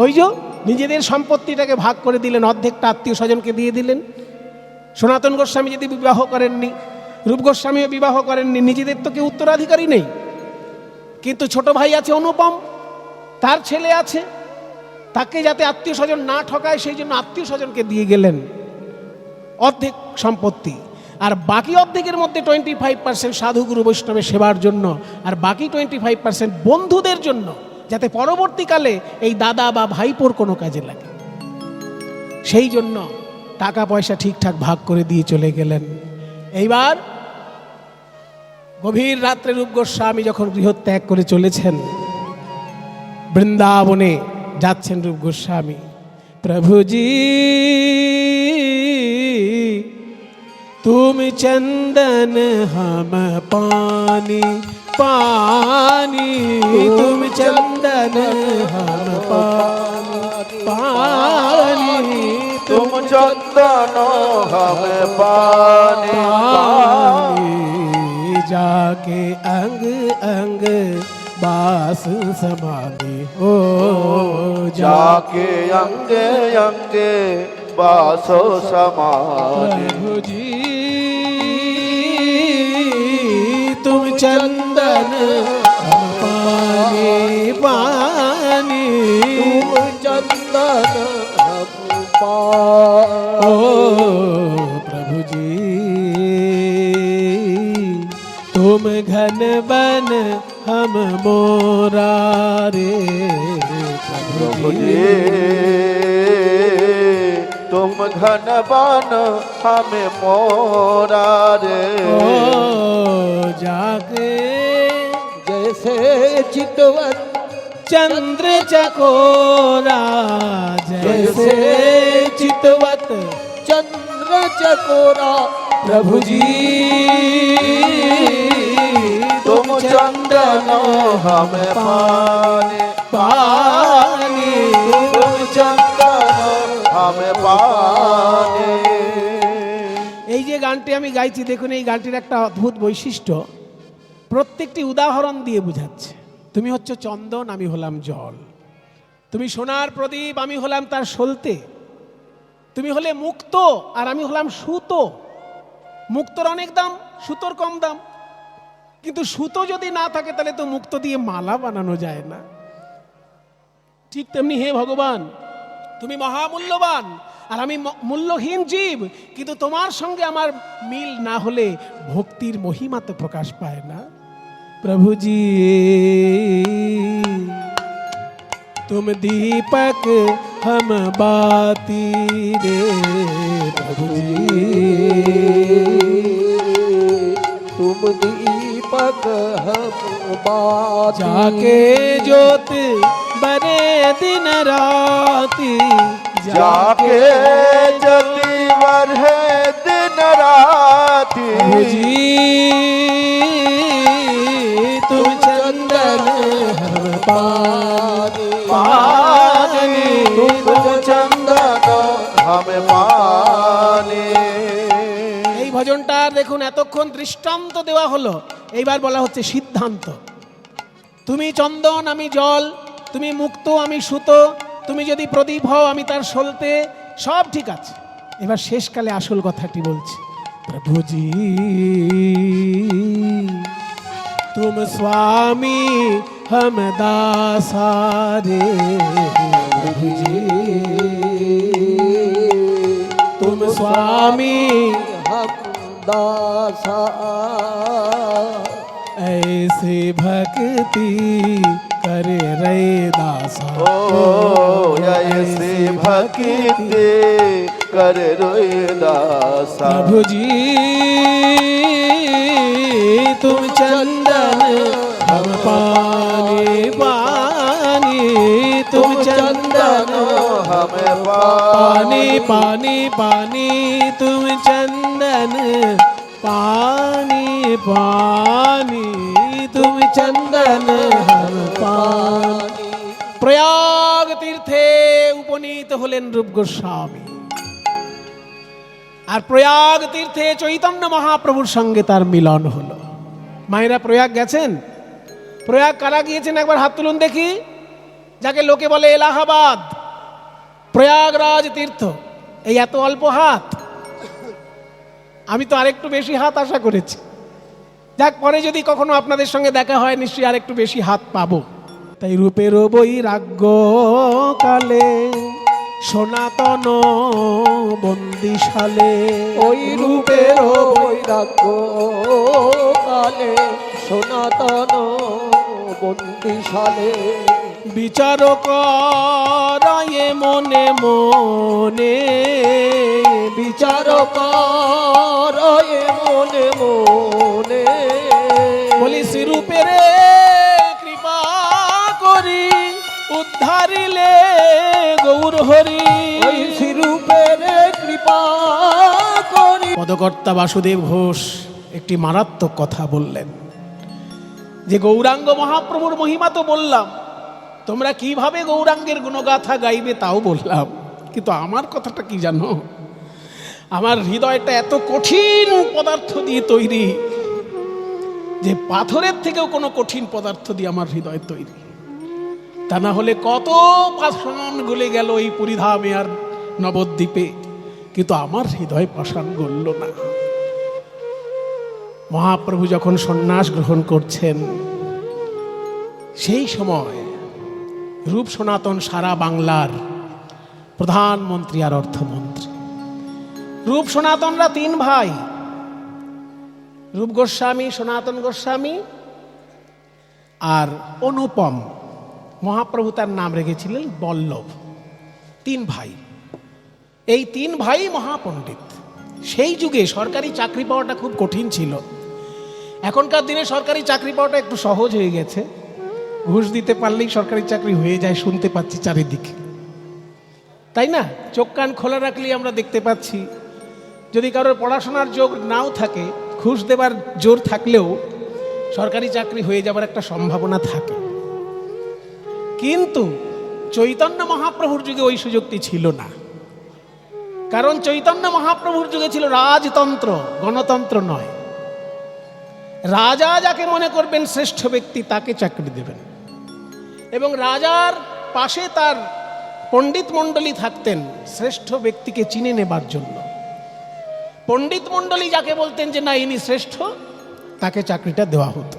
ওই যে নিজেদের সম্পত্তিটাকে ভাগ করে দিলেন, অর্ধেকটা আত্মীয় স্বজনকে দিয়ে দিলেন। সনাতন গোস্বামী যদি বিবাহ করেননি, রূপ গোস্বামীও বিবাহ করেননি, নিজেদের তো কেউ উত্তরাধিকারী নেই। কিন্তু ছোট ভাই আছে অনুপম, তার ছেলে আছে, তাকে যাতে আত্মীয় স্বজন না ঠকায় সেই জন্য আত্মীয় স্বজনকে দিয়ে গেলেন অর্ধেক সম্পত্তি। আর বাকি অর্ধেকের মধ্যে 25% সাধুগুরু বৈষ্ণবের সেবার জন্য, আর বাকি 25% বন্ধুদের জন্য, যাতে পরবর্তীকালে এই দাদা বা ভাইপোর কোনো কাজে লাগে। সেই জন্য টাকা পয়সা ঠিকঠাক ভাগ করে দিয়ে চলে গেলেন। এইবার গভীর রাত্রে রূপ গোস্বামী যখন গৃহত্যাগ করে চলেছেন, বৃন্দাবনে যাচ্ছেন রূপ গোস্বামী। প্রভুজি तुम चंदन हम पानी, पानी तुम चंदन हम पानी, पानी तुम चंदन हम पानी, पानी जाके अंग अंग बास समाधि हो, जाके अंगे अंगे बासो समाधि। प्रभु जी तुम चंदन हम पानी, पानी तुम चंदन हम पानी। ओ प्रभु जी तुम घन बन हम मोरा रे, प्रभु जी तुम घन बन हमें मोरा रे। ओ जाके जैसे चितवन चंद्र चकोरा, जैसे चितवत चंद्र चकोरा। प्रभु जी तुम चंदन हमें पानी, पानी तुम चंदन हमें पानी। এই যে গানটি আমি গাইছি, দেখুন এই গানটির একটা অদ্ভুত বৈশিষ্ট্য, প্রত্যেকটি উদাহরণ দিয়ে বোঝাচ্ছে। তুমি হচ্ছে চন্দন, আমি হলাম জল। তুমি সোনার প্রদীপ, আমি হলাম তার সলতে। তুমি হলে মুক্ত আর আমি হলাম সুতো। মুক্তর অনেক দাম, সুতোর কম দাম। কিন্তু সুতো যদি না থাকে তাহলে তো মুক্ত দিয়ে মালা বানানো যায় না। ঠিক তেমনি হে ভগবান, তুমি মহামূল্যবান আর আমি মূল্যহীন জীব, কিন্তু তোমার সঙ্গে আমার মিল না হলে ভক্তির মহিমা তো প্রকাশ পায় না। প্রভুজি तुम दीपक हम बाती रे, प्रभु जी तुम दीपक हम बाती। जाके ज्योत बरे दिन राती, जाके जति बढ़े दिन राति जी तुम चंदन हम पानी तुम चंदन हम पानी। এই ভজনটা দেখুন এতক্ষণ দৃষ্টান্ত দেওয়া হলো, এইবার বলা হচ্ছে সিদ্ধান্ত। তুমি চন্দন আমি জল, তুমি মুক্ত আমি সুতো, তুমি যদি প্রদীপ হও আমি তার সলতে, সব ঠিক আছে। এবার শেষকালে আসল কথাটি বলছে, প্রভুজি तुम स्वामी हम दासारे, प्रभु जी तुम स्वामी हम दासा ऐसे भक्ति करे रे दासा। ओ ऐसे भक्ति कर रोय दासा। प्रभु जी तुम चंदन हम पानी पानी, तुम चंदन हम पानी पानी पानी, तुम चंदन पानी पानी, तुम चंदन हम पानी। প্রয়াগ তীর্থে উপনীত হলেন রূপ গোস্বামী, আর প্রয়াগ তীর্থে চৈতন্য মহাপ্রভুর সঙ্গে তার মিলন হলো। মায়েরা প্রয়াগ গেছেন? প্রয়াগ কারা গিয়েছেন একবার হাত তুলুন দেখি। যাকে লোকে বলে এলাহাবাদ, প্রয়াগরাজ তীর্থ, এই এত অল্প হাত? আমি তো আরেকটু বেশি হাত আশা করেছি। যাক, পরে যদি কখনো আপনাদের সঙ্গে দেখা হয় নিশ্চয়ই আরেকটু বেশি হাত পাবো। তাই রূপের বৈরাগ্য কালে সনাতন বন্দিশালে, ওই রূপের বৈরাগ্য কালে সনাতন বন্দিশালে বিচার করায়ে মনে মনে, বিচার করায়ে মনে মনে। বলি শ্রীরূপের কৃপা করি উদ্ধারিলে গৌর হরি, ওই শ্রীরূপের কৃপা করি। পদকর্তা বাসুদেব ঘোষ একটি মারাত্মক কথা বললেন, যে গৌরাঙ্গ মহাপ্রভুর মহিমা তো বললাম, তোমরা কিভাবে গৌরাঙ্গের গুণগাথা গাইবে তাও বললাম, কিন্তু আমার কথাটা কি জানো? আমার হৃদয়টা এত কঠিন পদার্থ দিয়ে তৈরি যে পাথরের থেকেও কোনো কঠিন পদার্থ দিয়ে আমার হৃদয় তৈরি। তা না হলে কত পাষাণ গলে গেল এই পুরীধামে আর নবদ্বীপে, কিন্তু আমার হৃদয় পাষাণ গলল না। মহাপ্রভু যখন সন্ন্যাস গ্রহণ করছেন, সেই সময় রূপ সনাতন সারা বাংলার প্রধানমন্ত্রী আর অর্থমন্ত্রী। রূপ সনাতনরা তিন ভাই, রূপ গোস্বামী, সনাতন গোস্বামী আর অনুপম। মহাপ্রভু তার নাম রেখেছিলেন বল্লভ। তিন ভাই, এই তিন ভাই মহাপণ্ডিত। সেই যুগে সরকারি চাকরি পাওয়াটা খুব কঠিন ছিল। এখনকার দিনে সরকারি চাকরি পাওয়াটা একটু সহজ হয়ে গেছে, ঘুষ দিতে পারলেই সরকারি চাকরি হয়ে যায়, শুনতে পাচ্ছি চারিদিকে, তাই না? চোখ কান খোলা রাখলেই আমরা দেখতে পাচ্ছি। যদি কারোর পড়াশোনার যোগ নাও থাকে, ঘুষ দেবার জোর থাকলেও সরকারি চাকরি হয়ে যাবার একটা সম্ভাবনা থাকে। কিন্তু চৈতন্য মহাপ্রভুর যুগে ওই সুযোগটি ছিল না, কারণ চৈতন্য মহাপ্রভুর যুগে ছিল রাজতন্ত্র, গণতন্ত্র নয়। রাজা যাকে মনে করবেন শ্রেষ্ঠ ব্যক্তি তাকে চাকরি দেবেন, এবং রাজার পাশে তার পণ্ডিত মণ্ডলী থাকতেন শ্রেষ্ঠ ব্যক্তিকে চিনে নেবার জন্য। পণ্ডিত মণ্ডলী যাকে বলতেন যে না ইনি শ্রেষ্ঠ, তাকে চাকরিটা দেওয়া হতো।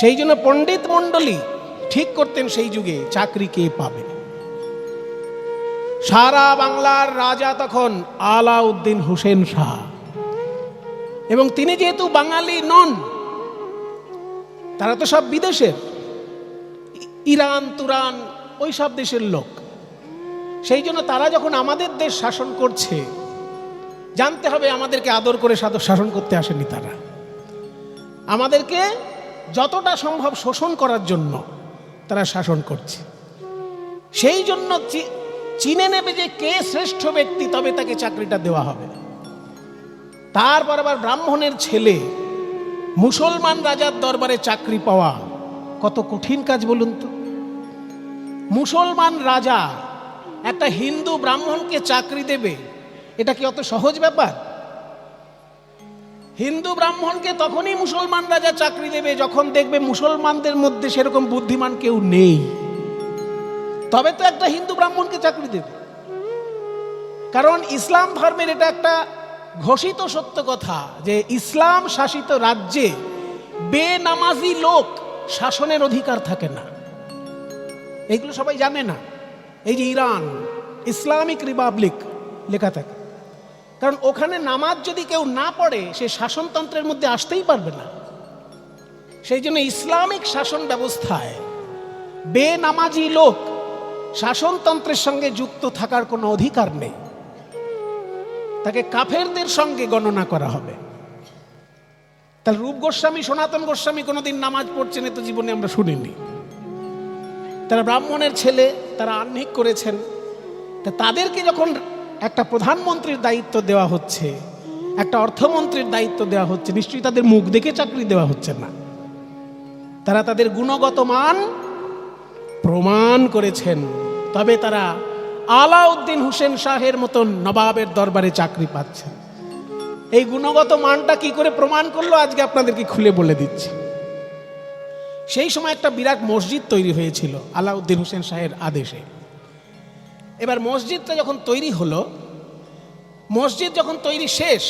সেই জন্য পণ্ডিত মণ্ডলী ঠিক করতেন সেই যুগে চাকরি কে পাবে। সারা বাংলার রাজা তখন আলাউদ্দিন হোসেন শাহ, এবং তিনি যেহেতু বাঙালি নন, তারা তো সব বিদেশের, ইরান তুরান ওই সব দেশের লোক। সেই জন্য তারা যখন আমাদের দেশ শাসন করছে, জানতে হবে আমাদেরকে আদর করে শাসন করতে আসেনি। তারা আমাদেরকে যতটা সম্ভব শোষণ করার জন্য তারা শাসন করছে। সেই জন্য চিনে নেবে যে কে শ্রেষ্ঠ ব্যক্তি, তবে তাকে চাকরিটা দেওয়া হবে। তারপর আবার ব্রাহ্মণের ছেলে মুসলমান রাজার দরবারে চাকরি পাওয়া কত কঠিন কাজ বলুন তো। মুসলমান রাজা একটা হিন্দু ব্রাহ্মণকে চাকরি দেবে, এটা কি অত সহজ ব্যাপার? হিন্দু ব্রাহ্মণকে তখনই মুসলমান রাজা চাকরি দেবে যখন দেখবে মুসলমানদের মধ্যে সেরকম বুদ্ধিমান কেউ নেই, তবে তো একটা হিন্দু ব্রাহ্মণকে চাকরি দেবে। কারণ ইসলাম ধর্মের এটা একটা ঘোষিত সত্য কথা যে ইসলাম শাসিত রাজ্যে বেনামাজি লোক শাসনের অধিকার থাকে না। এইগুলো সবাই জানে না। এই যে ইরান ইসলামিক রিপাবলিক লেখা থাকে, কারণ ওখানে নামাজ যদি কেউ না পড়ে সে শাসনতন্ত্রের মধ্যে আসতেই পারবে না। সেই জন্য ইসলামিক শাসন ব্যবস্থায় বেনামাজি লোক শাসনতন্ত্রের সঙ্গে যুক্ত থাকার কোনো অধিকার নেই, তাকে কাফেরদের সঙ্গে গণনা করা হবে। তাহলে রূপ গোস্বামী সনাতন গোস্বামী কোনোদিন নামাজ পড়ছেন এ তো জীবনে আমরা শুনিনি। তারা ব্রাহ্মণের ছেলে, তারা আহ্নিক করেছেন। তা তাদেরকে যখন একটা প্রধানমন্ত্রীর দায়িত্ব দেওয়া হচ্ছে, একটা অর্থমন্ত্রীর দায়িত্ব দেওয়া হচ্ছে, নিশ্চয়ই তাদের মুখ দেখে চাকরি দেওয়া হচ্ছে না। তারা তাদের গুণগত মান প্রমাণ করেছেন, তবে তারা আলাউদ্দিন হোসেন শাহের মতন নবাবের দরবারে চাকরি পাচ্ছেন। এই গুণগত মানটা কি করে প্রমাণ করলো আজকে আপনাদেরকে খুলে বলে দিচ্ছি। সেই সময় একটা বিরাট মসজিদ তৈরি হয়েছিল আলাউদ্দিন হোসেন শাহের আদেশে। এবার মসজিদটা যখন তৈরি হলো, মসজিদ যখন তৈরি শেষ,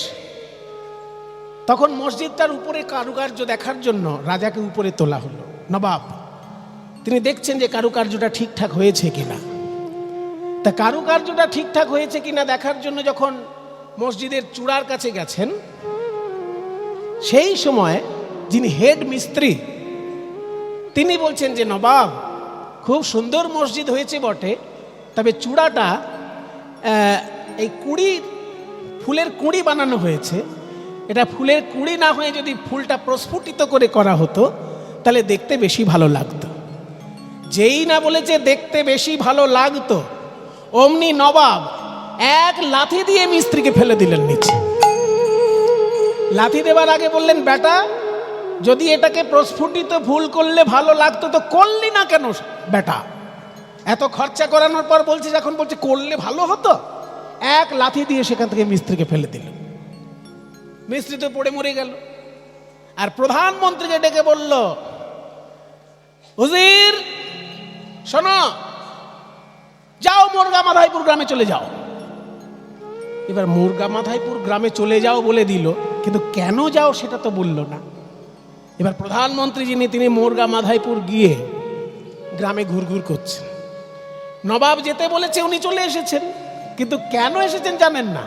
তখন মসজিদটার উপরে কারুকার্য দেখার জন্য রাজাকে উপরে তোলা হলো। নবাব তিনি দেখছেন যে কারুকার্যটা ঠিকঠাক হয়েছে কিনা। তা কারুকার্যটা ঠিকঠাক হয়েছে কিনা দেখার জন্য যখন মসজিদের চূড়ার কাছে গেছেন, সেই সময় যিনি হেড মিস্ত্রি তিনি বলছেন যে নবাব, খুব সুন্দর মসজিদ হয়েছে বটে, তবে চূড়াটা এই ফুলের কুঁড়ি বানানো হয়েছে। এটা ফুলের কুঁড়ি না হয়ে যদি ফুলটা প্রস্ফুটিত করে করা হতো তাহলে দেখতে বেশি ভালো লাগতো। যেই না বলেছে দেখতে বেশি ভালো লাগতো, অমনি নবাব এক লাথি দিয়ে মিস্ত্রিকে ফেলে দিলেন নিচে। লাথি দেবার আগে বললেন, বেটা, যদি এটাকে প্রস্ফুটিত ফুল করলে ভালো লাগতো তো করলি না কেন বেটা? এত খরচা করানোর পর বলছিস, এখন বলছে করলে ভালো হতো। এক লাথি দিয়ে সেখান থেকে মিস্ত্রিকে ফেলে দিল। মিস্ত্রি তো পড়ে মরে গেল। আর প্রধানমন্ত্রীকে ডেকে বলল, হুজির শোনো, যাও মুরগা মাধাইপুর গ্রামে চলে যাও। এবার মুরগা মাধাইপুর গ্রামে চলে যাও বলে দিল, কিন্তু কেন যাও সেটা তো বলল না। এবার প্রধানমন্ত্রী যিনি, তিনি মুরগা মাধাইপুর গিয়ে গ্রামে ঘুরঘুর করছেন। নবাব যেতে বলেছে, উনি চলে এসেছেন, কিন্তু কেন এসেছেন জানেন না।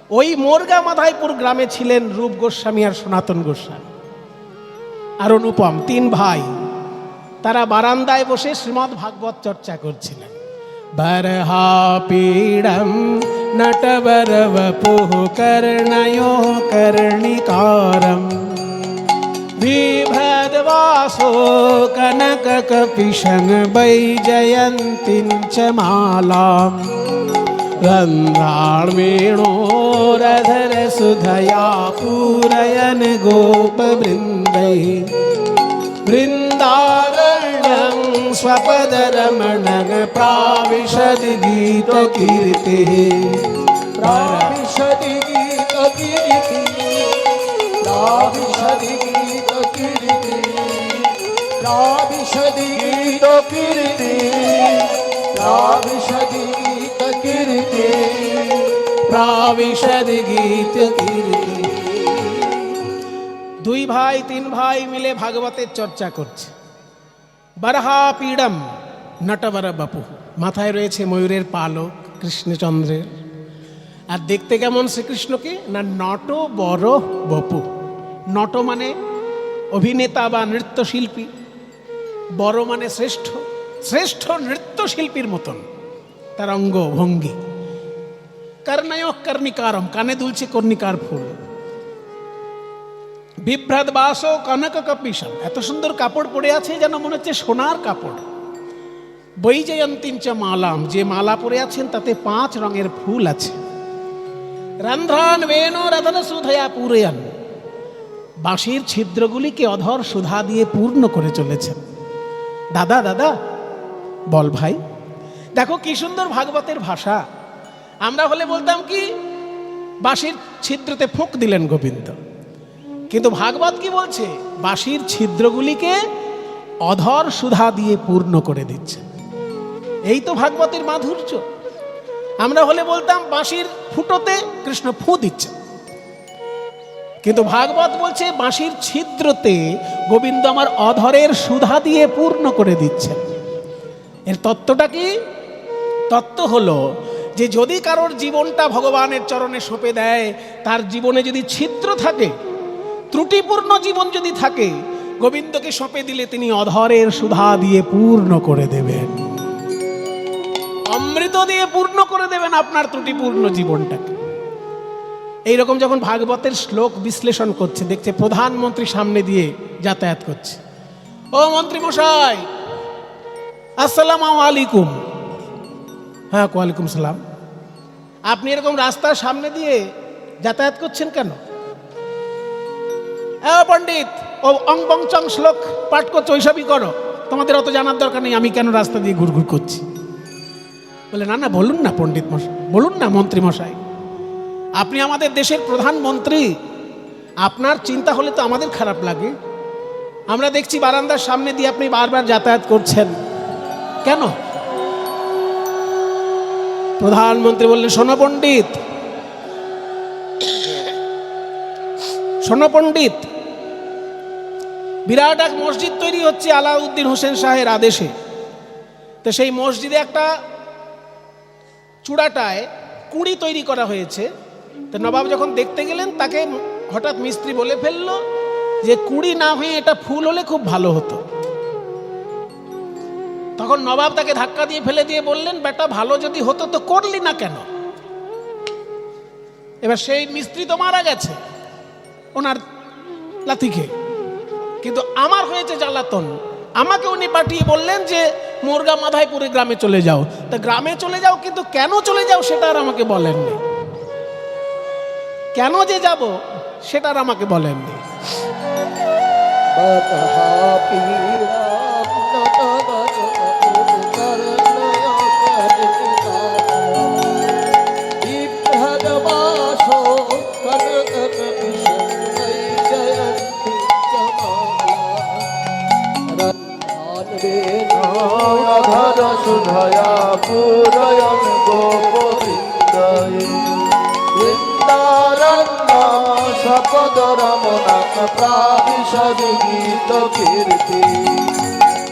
ওই মুরগা মাধাইপুর গ্রামে ছিলেন রূপ গোস্বামী আর সনাতন গোস্বামী আর অনুপম, তিন ভাই। তারা বারান্দায় বসে শ্রীমদ্ ভাগবত চর্চা করছিলেন। বরহা পীড়ম নটবর বপুঃ কর্ণयो কর্ণিকারম বিভ্রদ্বাসো কনক কপিশং বৈজয়ন্তীং চ মালাম গন্ধার্মেণোরধর সুধয়া পূরয়ন গোপবৃন্दै বৃন্দারণ্যং स्वपदरमणं प्राविशदि गीतकीर्तिः प्राविशदि गीतकीर्तिः प्राविशदि गीतकीर्तिः प्राविशदि गीतकीर्तिः प्राविशदि गीतकीर्तिः प्राविशदि गीतकीर्तिः। দুই ভাই তিন ভাই মিলে ভাগবতের চর্চা করছে। বরহা পীড়ম নটবর বপু, মাথায় রয়েছে ময়ূরের পালক কৃষ্ণচন্দ্রের। আর দেখতে কেমন শ্রীকৃষ্ণকে না, নট বড় বপু। নট মানে অভিনেতা বা নৃত্যশিল্পী, বড় মানে শ্রেষ্ঠ, শ্রেষ্ঠ নৃত্যশিল্পীর মতন তার অঙ্গ ভঙ্গি। কর্ণয় কর্ণিকারম, কানে দুলছে কর্ণিকার ফুল। বিভ্রদ বাসো কনক কপিশম, এত সুন্দর কাপড় পরে আছে যেন মনে হচ্ছে সোনার কাপড়। বৈজয়ন্তীঞ্চ মালাম, যে মালা পরে আছেন তাতে 5 রঙের ফুল আছে। রন্ধ্রান বেন রতন সুধয়া পূরয়ন, বাঁশির ছিদ্রগুলিকে অধর সুধা দিয়ে পূর্ণ করে চলেছেন। দাদা দাদা বল ভাই, দেখো কি সুন্দর ভাগবতের ভাষা। আমরা হলে বলতাম কি, বাঁশির ছিদ্রতে ফুঁক দিলেন গোবিন্দ, কিন্তু ভাগবত কি বলছে, বাঁশির ছিদ্রগুলিকে অধর সুধা দিয়ে পূর্ণ করে দিচ্ছে। এই তো ভাগবতের মাধুর্য। আমরা হলে বলতাম বাঁশির ফুটোতে কৃষ্ণ ফু দিচ্ছে, কিন্তু ভাগবত বলছে বাঁশির ছিদ্রতে গোবিন্দ আমার অধরের সুধা দিয়ে পূর্ণ করে দিচ্ছেন। এর তত্ত্বটা কি? তত্ত্ব হলো যে যদি কারোর জীবনটা ভগবানের চরণে সঁপে দেয়, তার জীবনে যদি ছিদ্র থাকে, ত্রুটিপূর্ণ জীবন যদি থাকে, গোবিন্দকে সঁপে দিলে তিনি অধরের সুধা দিয়ে পূর্ণ করে দেবেন, অমৃত দিয়ে পূর্ণ করে দেবেন আপনার ত্রুটিপূর্ণ জীবনটাকে। এইরকম যখন ভাগবতের শ্লোক বিশ্লেষণ করছে, দেখছে প্রধানমন্ত্রী সামনে দিয়ে যাতায়াত করছে, ও মন্ত্রী মশাই আসসালামু আলাইকুম। হ্যাঁ ওয়ালাইকুম সালাম। আপনি এরকম রাস্তার সামনে দিয়ে যাতায়াত করছেন কেন? পণ্ডিত ও অং বং চং শ্লোক পাঠ করছো, ওইসবই করো, তোমাদের অত জানার দরকার নেই আমি কেন রাস্তা দিয়ে ঘুরঘুর করছি। বলে না না বলুন না পণ্ডিত মশাই, বলুন না মন্ত্রী মশাই, আপনি আমাদের দেশের প্রধানমন্ত্রী, আপনার চিন্তা হলে তো আমাদের খারাপ লাগে। আমরা দেখছি বারান্দার সামনে দিয়ে আপনি বারবার যাতায়াত করছেন কেন? প্রধানমন্ত্রী বললেন, শোনো পণ্ডিত, শোনো পণ্ডিত, বিরাট এক মসজিদ তৈরি হচ্ছে আলাউদ্দিন হোসেন শাহের আদেশে। তো সেই মসজিদে একটা চূড়াটায় কুঁড়ি তৈরি করা হয়েছে। তো নবাব যখন দেখতে গেলেন, তাকে হঠাৎ মিস্ত্রি বলে ফেললো যে কুঁড়ি না হয়ে এটা ফুল হলে খুব ভালো হতো। তখন নবাব তাকে ধাক্কা দিয়ে ফেলে দিয়ে বললেন, বেটা ভালো যদি হতো তো করলি না কেন? এবার সেই মিস্ত্রি তো মারা গেছে ওনার লাথিকে, কিন্তু আমার হয়েছে জ্বালাতন। আমাকে উনি পাঠিয়ে বললেন যে মোরগা মাধাইপুরে গ্রামে চলে যাও। তা গ্রামে চলে যাও, কিন্তু কেন চলে যাও সেটা আর আমাকে বলেননি। কেন যে যাব সেটা আর আমাকে বলেননি। সুধয়া পূরয়ন গোপবৃন্দায় বৃন্দারণ্য সপদ রমণা প্রাবিশদ গীত কীর্তি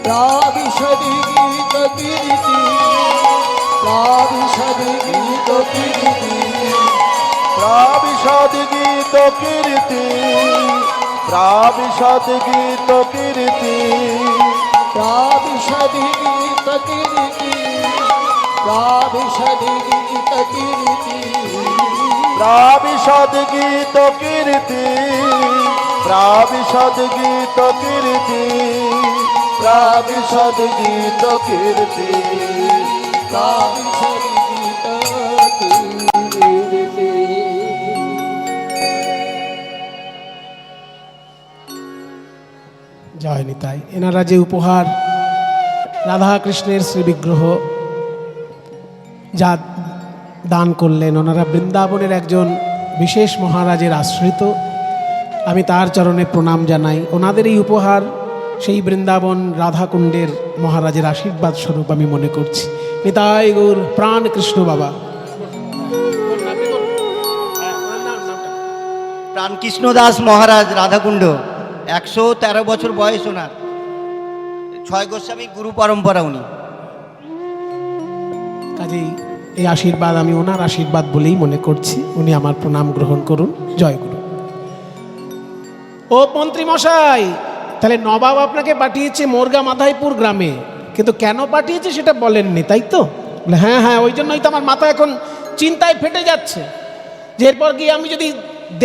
প্রাবিশদ গীত কীর্তি প্রাবিশদ গীত কীর্তি প্রাবিশদ গীত কীর্তি প্রাবিশদ গীত কীর্তি প্রাবিশদ গীত কীর্তি প্রাবিশদ গীত কীর্তি প্রাবিশদ গীত কীর্তি প্রাবিশদ গীত কীর্তি প্রাবিশদ গীত কীর্তি প্রাবিশদ গীত কীর্তি। জয় নিতাই। এনারা যে উপহার রাধা কৃষ্ণের শ্রী বিগ্রহ যা দান করলেন, ওনারা বৃন্দাবনের একজন বিশেষ মহারাজের আশ্রিত। আমি তার চরণে প্রণাম জানাই। ওনাদের এই উপহার সেই বৃন্দাবন রাধাকুণ্ডের মহারাজের আশীর্বাদ স্বরূপ আমি মনে করছি। নিতাই গৌর প্রাণ কৃষ্ণ বাবা। প্রাণকৃষ্ণ দাস মহারাজ রাধাকুণ্ড, 113 বছর বয়স ওনার। 6 গোস্বামী গুরু পরম্পরা উনি। কাজেই এই আশীর্বাদ আমি ওনার আশীর্বাদ বলেই মনে করছি। উনি আমার প্রণাম গ্রহণ করুন। জয় গুরু। ও মন্ত্রী মশাই, তাহলে নবাব আপনাকে পাঠিয়েছে মোরগা মাধাইপুর গ্রামে, কিন্তু কেন পাঠিয়েছে সেটা বলেননি, তাই তো? বলে হ্যাঁ হ্যাঁ, ওই জন্যই তো আমার মাথা এখন চিন্তায় ফেটে যাচ্ছে যে এরপর গিয়ে আমি যদি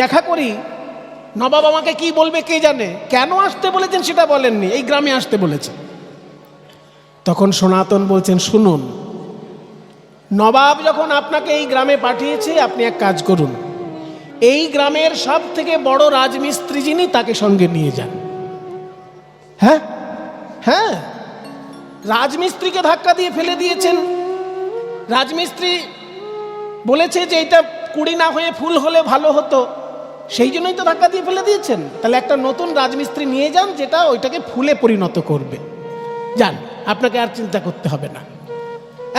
দেখা করি, নবাব আমাকে কি বলবে কে জানে। কেন আসতে বলেছেন সেটা বলেননি, এই গ্রামে আসতে বলেছে। তখন সনাতন বলছেন, শুনুন, নবাব যখন আপনাকে এই গ্রামে পাঠিয়েছে, আপনি এক কাজ করুন, এই গ্রামের সব থেকে বড় রাজমিস্ত্রি যিনি, তাকে সঙ্গে নিয়ে যান। হ্যাঁ হ্যাঁ, রাজমিস্ত্রিকে ধাক্কা দিয়ে ফেলে দিয়েছেন। রাজমিস্ত্রি বলেছে যে এটা কুড়ি না হয়ে ফুল হলে ভালো হতো, সেই জন্যই তো ধাক্কা দিয়ে ফেলে দিয়েছেন। তাহলে একটা নতুন রাজমিস্ত্রি নিয়ে যান, যেটা ওইটাকে ফুলে পরিণত করবে। যান, আপনাকে আর চিন্তা করতে হবে না।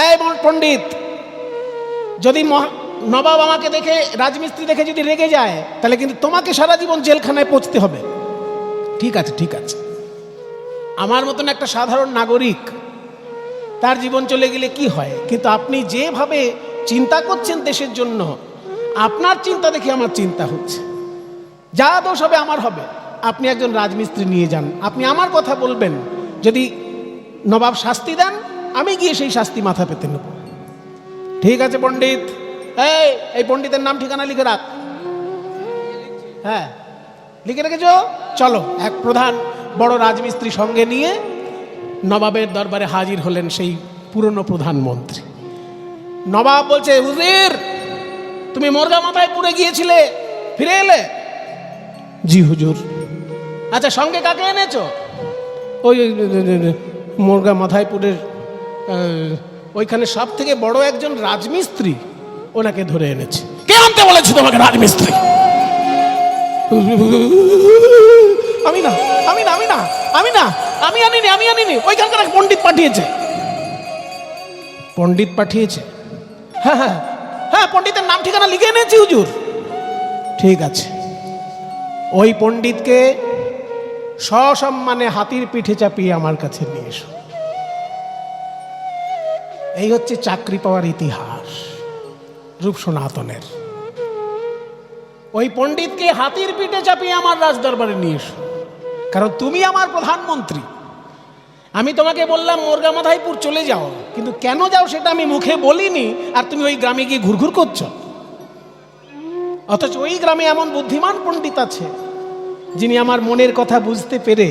এই পণ্ডিত, যদি নবাব আমাকে দেখে, রাজমিস্ত্রি দেখে যদি রেগে যায়, তাহলে কিন্তু তোমাকে সারা জীবন জেলখানায় পৌঁছতে হবে। ঠিক আছে ঠিক আছে। আমার মতন একটা সাধারণ নাগরিক, তার জীবন চলে গেলে কি হয়, কিন্তু আপনি যেভাবে চিন্তা করছেন দেশের জন্য, আপনার চিন্তা দেখে আমার চিন্তা হচ্ছে। যা দোষ হবে আমার হবে। আপনি একজন রাজমিস্ত্রি নিয়ে যান, আপনি আমার কথা বলবেন, যদি নবাব শাস্তি দেন, আমি গিয়ে সেই শাস্তি মাথা পেতে নেব। ঠিক আছে পণ্ডিত, এই পণ্ডিতের নাম ঠিকানা লিখে রাখ। হ্যাঁ, লিখে রেখেছো? চলো। এক প্রধান বড় রাজমিস্ত্রি সঙ্গে নিয়ে নবাবের দরবারে হাজির হলেন সেই পুরনো প্রধানমন্ত্রী। নবাব বলছে, হুজুর, তুমি মোরগা মাথায় পুরে গিয়েছিলে, ফিরে এলে? জি হুজুর। আচ্ছা, সঙ্গে কাকে এনেছো? ওই মোরগা মাথায় পুরের ওইখানে সব থেকে বড় একজন রাজমিস্ত্রি, ওনাকে ধরে এনেছে। কে আনতে বলেছে তোমাকে রাজমিস্ত্রি? আমি না, আমি না, আমি না, আমি না, আমি আনিনি, আমি আনিনি, ওইখানকার এক পণ্ডিত পাঠিয়েছে। পণ্ডিত পাঠিয়েছে? হ্যাঁ হ্যাঁ হ্যাঁ, পণ্ডিতের নাম ঠিকানা লিখে এনেছি হুজুর। ঠিক আছে, ওই পণ্ডিতকে সসম্মানে হাতির পিঠে চাপিয়ে আমার কাছে নিয়ে এসো। এই হচ্ছে চাকরি পাওয়ার ইতিহাস রূপ সনাতনের। ওই পণ্ডিতকে হাতির পিঠে চাপিয়ে আমার রাজদরবারে নিয়ে এসো, কারণ তুমি আমার প্রধানমন্ত্রী। আমি তোমাকে বললাম মোরগা মাথাইপুর চলে যাও, কিন্তু কেন যাও সেটা আমি মুখে বলিনি, আর তুমি ওই গ্রামে গিয়ে ঘুরঘুর করছো। অথচ ওই গ্রামে এমন বুদ্ধিমান পণ্ডিত আছে, যিনি আমার মনের কথা বুঝতে পেরে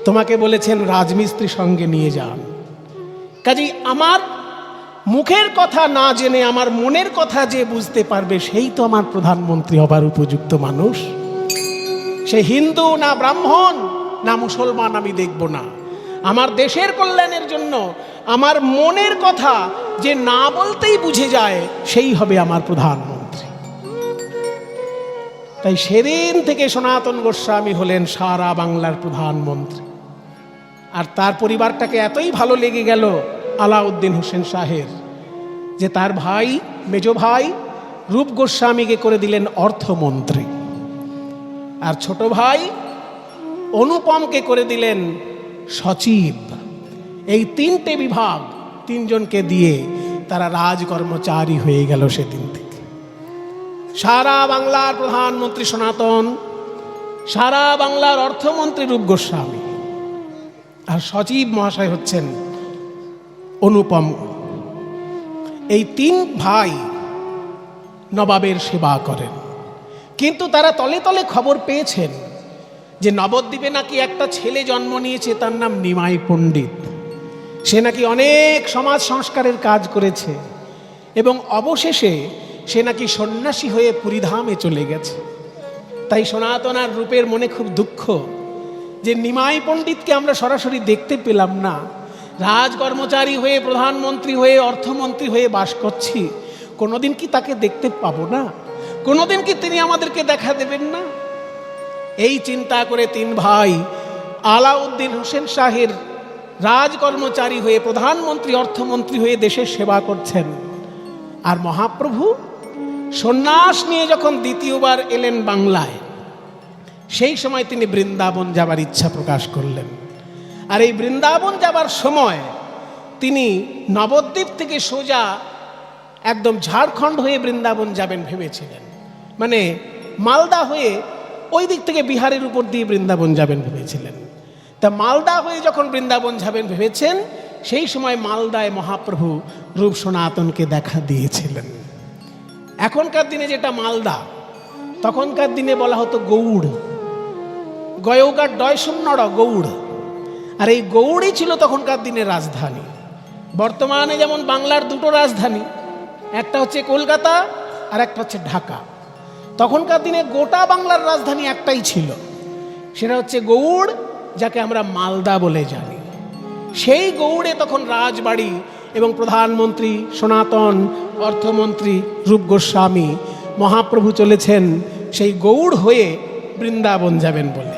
তোমাকে বলেছেন রাজমিস্ত্রি সঙ্গে নিয়ে যান। কাজেই আমার মুখের কথা না জেনে আমার মনের কথা যে বুঝতে পারবে, সেই তো আমার প্রধানমন্ত্রী হবার উপযুক্ত মানুষ। সে হিন্দু না ব্রাহ্মণ না মুসলমান আমি দেখব না। আমার দেশের কল্যাণের জন্য আমার মনের কথা যে না বলতেই বুঝে যায়, সেই হবে আমার প্রধানমন্ত্রী। তাই সেদিন থেকে সনাতন গোস্বামী হলেন সারা বাংলার প্রধানমন্ত্রী। আর তার পরিবারটাকে এতই ভালো লেগে গেল আলাউদ্দিন হোসেন শাহের, যে তার ভাই, মেজ ভাই রূপ গোস্বামীকে করে দিলেন অর্থমন্ত্রী, আর ছোট ভাই অনুপমকে করে দিলেন সচিব। এই তিনটে বিভাগ তিনজনকে দিয়ে তারা রাজকর্মচারী হয়ে গেল সেদিন থেকে। সারা বাংলার প্রধানমন্ত্রী সনাতন, সারা বাংলার অর্থমন্ত্রী রূপ গোস্বামী, আর সচিব মহাশয় হচ্ছেন অনুপম। এই তিন ভাই নবাবের সেবা করেন, কিন্তু তারা তলে তলে খবর পেয়েছেন যে নবদ্বীপে নাকি একটা ছেলে জন্ম নিয়েছে, তার নাম নিমাই পণ্ডিত। সে নাকি অনেক সমাজ সংস্কারের কাজ করেছে, এবং অবশেষে সে নাকি সন্ন্যাসী হয়ে পুরীধামে চলে গেছে। তাই সনাতন আর রূপের মনে খুব দুঃখ যে নিমাই পণ্ডিতকে আমরা সরাসরি দেখতে পেলাম না। রাজকর্মচারী হয়ে, প্রধানমন্ত্রী হয়ে, অর্থমন্ত্রী হয়ে বাস করছি, কোনোদিন কি তাকে দেখতে পাবো না? কোনোদিন কি তিনি আমাদেরকে দেখা দেবেন না? এই চিন্তা করে তিন ভাই আলাউদ্দিন হোসেন শাহের রাজকর্মচারী হয়ে, প্রধানমন্ত্রী, অর্থমন্ত্রী হয়ে দেশের সেবা করছেন। আর মহাপ্রভু সন্ন্যাস নিয়ে যখন দ্বিতীয়বার এলেন বাংলায়, সেই সময় তিনি বৃন্দাবন যাবার ইচ্ছা প্রকাশ করলেন। আর এই বৃন্দাবন যাবার সময় তিনি নবদ্বীপ থেকে সোজা একদম ঝাড়খণ্ড হয়ে বৃন্দাবন যাবেন ভেবেছিলেন, মানে মালদা হয়ে ওই দিক থেকে বিহারের উপর দিয়ে বৃন্দাবন যাবেন ভেবেছিলেন। তা মালদা হয়ে যখন বৃন্দাবন যাবেন ভেবেছেন, সেই সময় মালদায় মহাপ্রভু রূপ সনাতনকে দেখা দিয়েছিলেন। এখনকার দিনে যেটা মালদা, তখনকার দিনে বলা হতো গৌড়, গয়ৌকার ডয় শূন্যড় গৌড়। আর এই গৌড়ই ছিল তখনকার দিনের রাজধানী। বর্তমানে যেমন বাংলার দুটো রাজধানী, একটা হচ্ছে কলকাতা আর একটা হচ্ছে ঢাকা। তখনকার দিনে গোটা বাংলার রাজধানী একটাই ছিল, সেটা হচ্ছে গৌড়, যাকে আমরা মালদা বলে জানি। সেই গৌড়ে তখন রাজবাড়ি এবং প্রধানমন্ত্রী সনাতন, অর্থমন্ত্রী রূপ গোস্বামী মহাপ্রভু চলেছেন সেই গৌড় হয়ে বৃন্দাবন যাবেন বলে।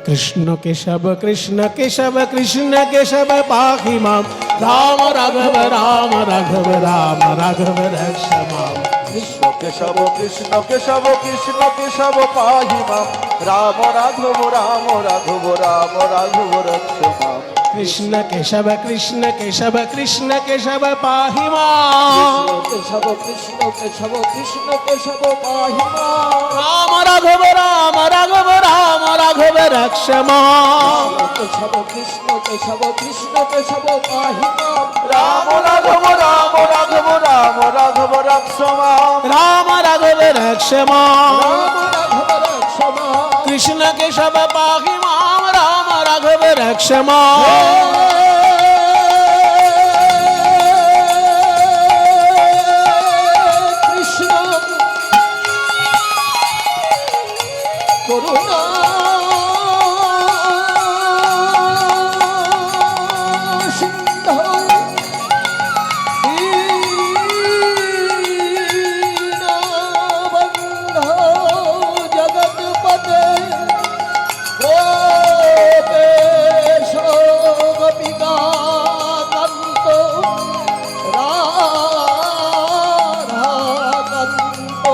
কৃষ্ণ কেশব কৃষ্ণ কেশব কৃষ্ণ কেশব পাহি মাম, রাম রাঘব রাম রাঘব রাম রাঘব রক্ষ মাম। কৃষ্ণ কেশব কৃষ্ণ কেশব কৃষ্ণ কেশব পাহি মাম, রাম রাঘব রাম রাঘব রাম রাঘব রক্ষ মাম। কৃষ্ণ কেশব কৃষ্ণ কেশব কৃষ্ণ কেশব পাহি মাম, কেশব কৃষ্ণ কেশব কৃষ্ণ কেশব পাহি মাম, রাম রাঘব রাম রাঘব রাম রাঘব রক্ষ মাম। কেশব কৃষ্ণ কেশব কৃষ্ণ কেশব পাহি মাম, রাম রাঘব রাম রাঘব রাম রাঘব রক্ষ মাম। রাম রাঘব রক্ষ মাম, রাম রাঘব রক্ষ মাম। কৃষ্ণ কেশব পাহি মাম, রাম রাঘব রক্ষ মাম। কৃষ্ণ করুণা সিন্ধু দীনবন্ধু জগৎপতে গোপেশ গোপিকাকান্ত রাধাকান্ত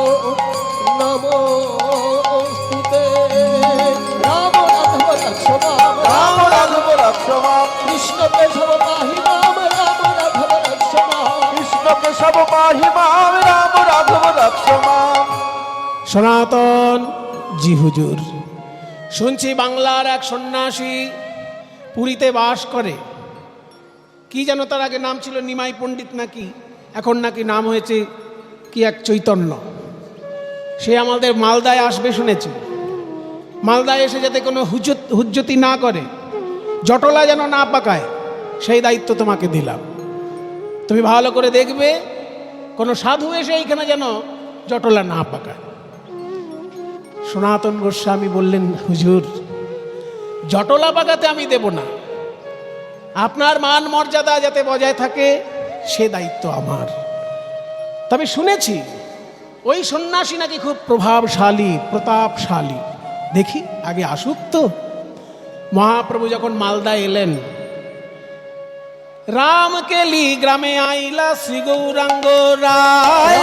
নমোস্তুতে। রাম রাঘব রক্ষ মাম, রাম রাঘব রক্ষ মাম। কৃষ্ণ কেশব পাহি মাম, রাম রাঘব রক্ষ মাম। কৃষ্ণ কেশব পাহি মাম, রাম রাঘব রক্ষ মাম। সনাতন জি হুজুর, শুনছি বাংলার এক সন্ন্যাসী পুরীতে বাস করে। কি যেন তার আগে নাম ছিল নিমাই পণ্ডিত নাকি, এখন নাকি নাম হয়েছে কি এক চৈতন্য। সে আমাদের মালদায় আসবে শুনেছি। মালদায় এসে যাতে কোনো হুজ্জতি না করে, জটলা যেন না পাকায়, সেই দায়িত্ব তোমাকে দিলাম। তুমি ভালো করে দেখবে কোনো সাধু এসে এইখানে যেন জটলা না পাকায়। সনাতন গোস্বামী বললেন, হুজুর জটলা পাকাতে আমি দেব না, আপনার মান মর্যাদা যাতে বজায় থাকে সে দায়িত্ব আমার। তবে শুনেছি ওই সন্ন্যাসী নাকি খুব প্রভাবশালী, প্রতাপশালী। দেখি আগে আসুক তো। মহাপ্রভু যখন মালদা এলেন, রামকেলি গ্রামে আইলা শ্রী গৌরাঙ্গ রায়,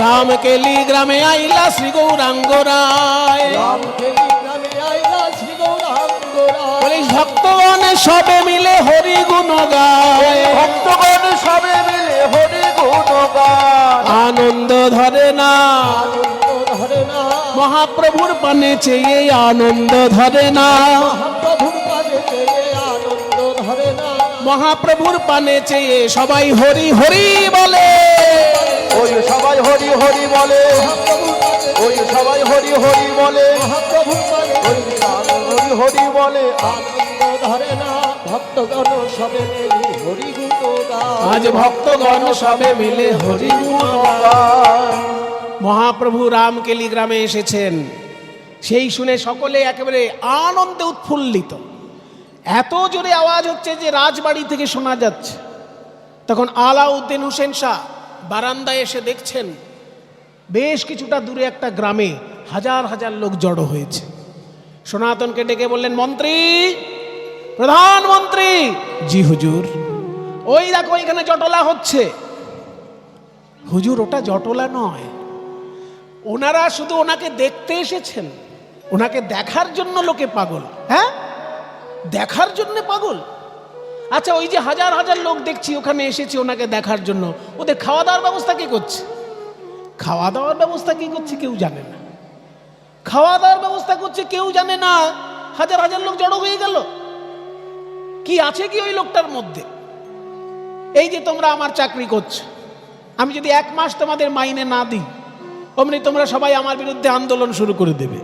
রামকেলি গ্রামে আইলা শ্রী গৌরাঙ্গ রায়। বলিস ভক্তগণ সবে মিলে হরি গুণ গায়, ভক্তগণ সবে মিলে হরি গুণ গায়। আনন্দ ধরে না ধরে না মহাপ্রভুর পানে চেয়ে, আনন্দ ধরে না মহাপ্রভুর পানে চেয়ে, আনন্দ ধরে না মহাপ্রভুর পানে চেয়ে সবাই হরি হরি বলে। ওই সবাই হরি হরি বলে, ওই সবাই হরি হরি বলে, মহাপ্রভুর পানে হরি হরি বলে। আনন্দ ধরে না ভক্তগণ সবে মিলে হরি গুণ গায়। আজ ভক্তগণ সবে মিলে হরি গুণ গায়। মহাপ্রভু রামকেলি গ্রামে এসেছেন, সেই শুনে সকলে একেবারে আনন্দে উৎফুল্লিত। এত জোরে আওয়াজ হচ্ছে যে রাজবাড়ি থেকে শোনা যাচ্ছে। তখন আলাউদ্দিন হোসেন শাহ বারান্দায় এসে দেখছেন বেশ কিছুটা দূরে একটা গ্রামে হাজার হাজার লোক জড়ো হয়েছে। সনাতনকে ডেকে বললেন, মন্ত্রী, প্রধানমন্ত্রী। জি হুজুর। ওই দেখো এখানে জটলা হচ্ছে। হুজুর ওটা জটলা নয়, ওনারা শুধু ওনাকে দেখতে এসেছেন, ওনাকে দেখার জন্য লোকে পাগল। হ্যাঁ, দেখার জন্য পাগল। আচ্ছা, ওই যে হাজার হাজার লোক দেখছি ওখানে এসেছে ওনাকে দেখার জন্য, ওদের খাওয়া দাওয়ার ব্যবস্থা কি করছে? খাওয়া দাওয়ার ব্যবস্থা কি করছে কেউ জানে না। খাওয়া দাওয়ার ব্যবস্থা করছে কেউ জানে না। হাজার হাজার লোক জড়ো হয়ে গেল। কি আছে কি ওই লোকটার মধ্যে? এই যে তোমরা আমার চাকরি করছো, আমি যদি 1 মাস তোমাদের মাইনে না দিই, অমনি তোমরা সবাই আমার বিরুদ্ধে আন্দোলন শুরু করে দেবে।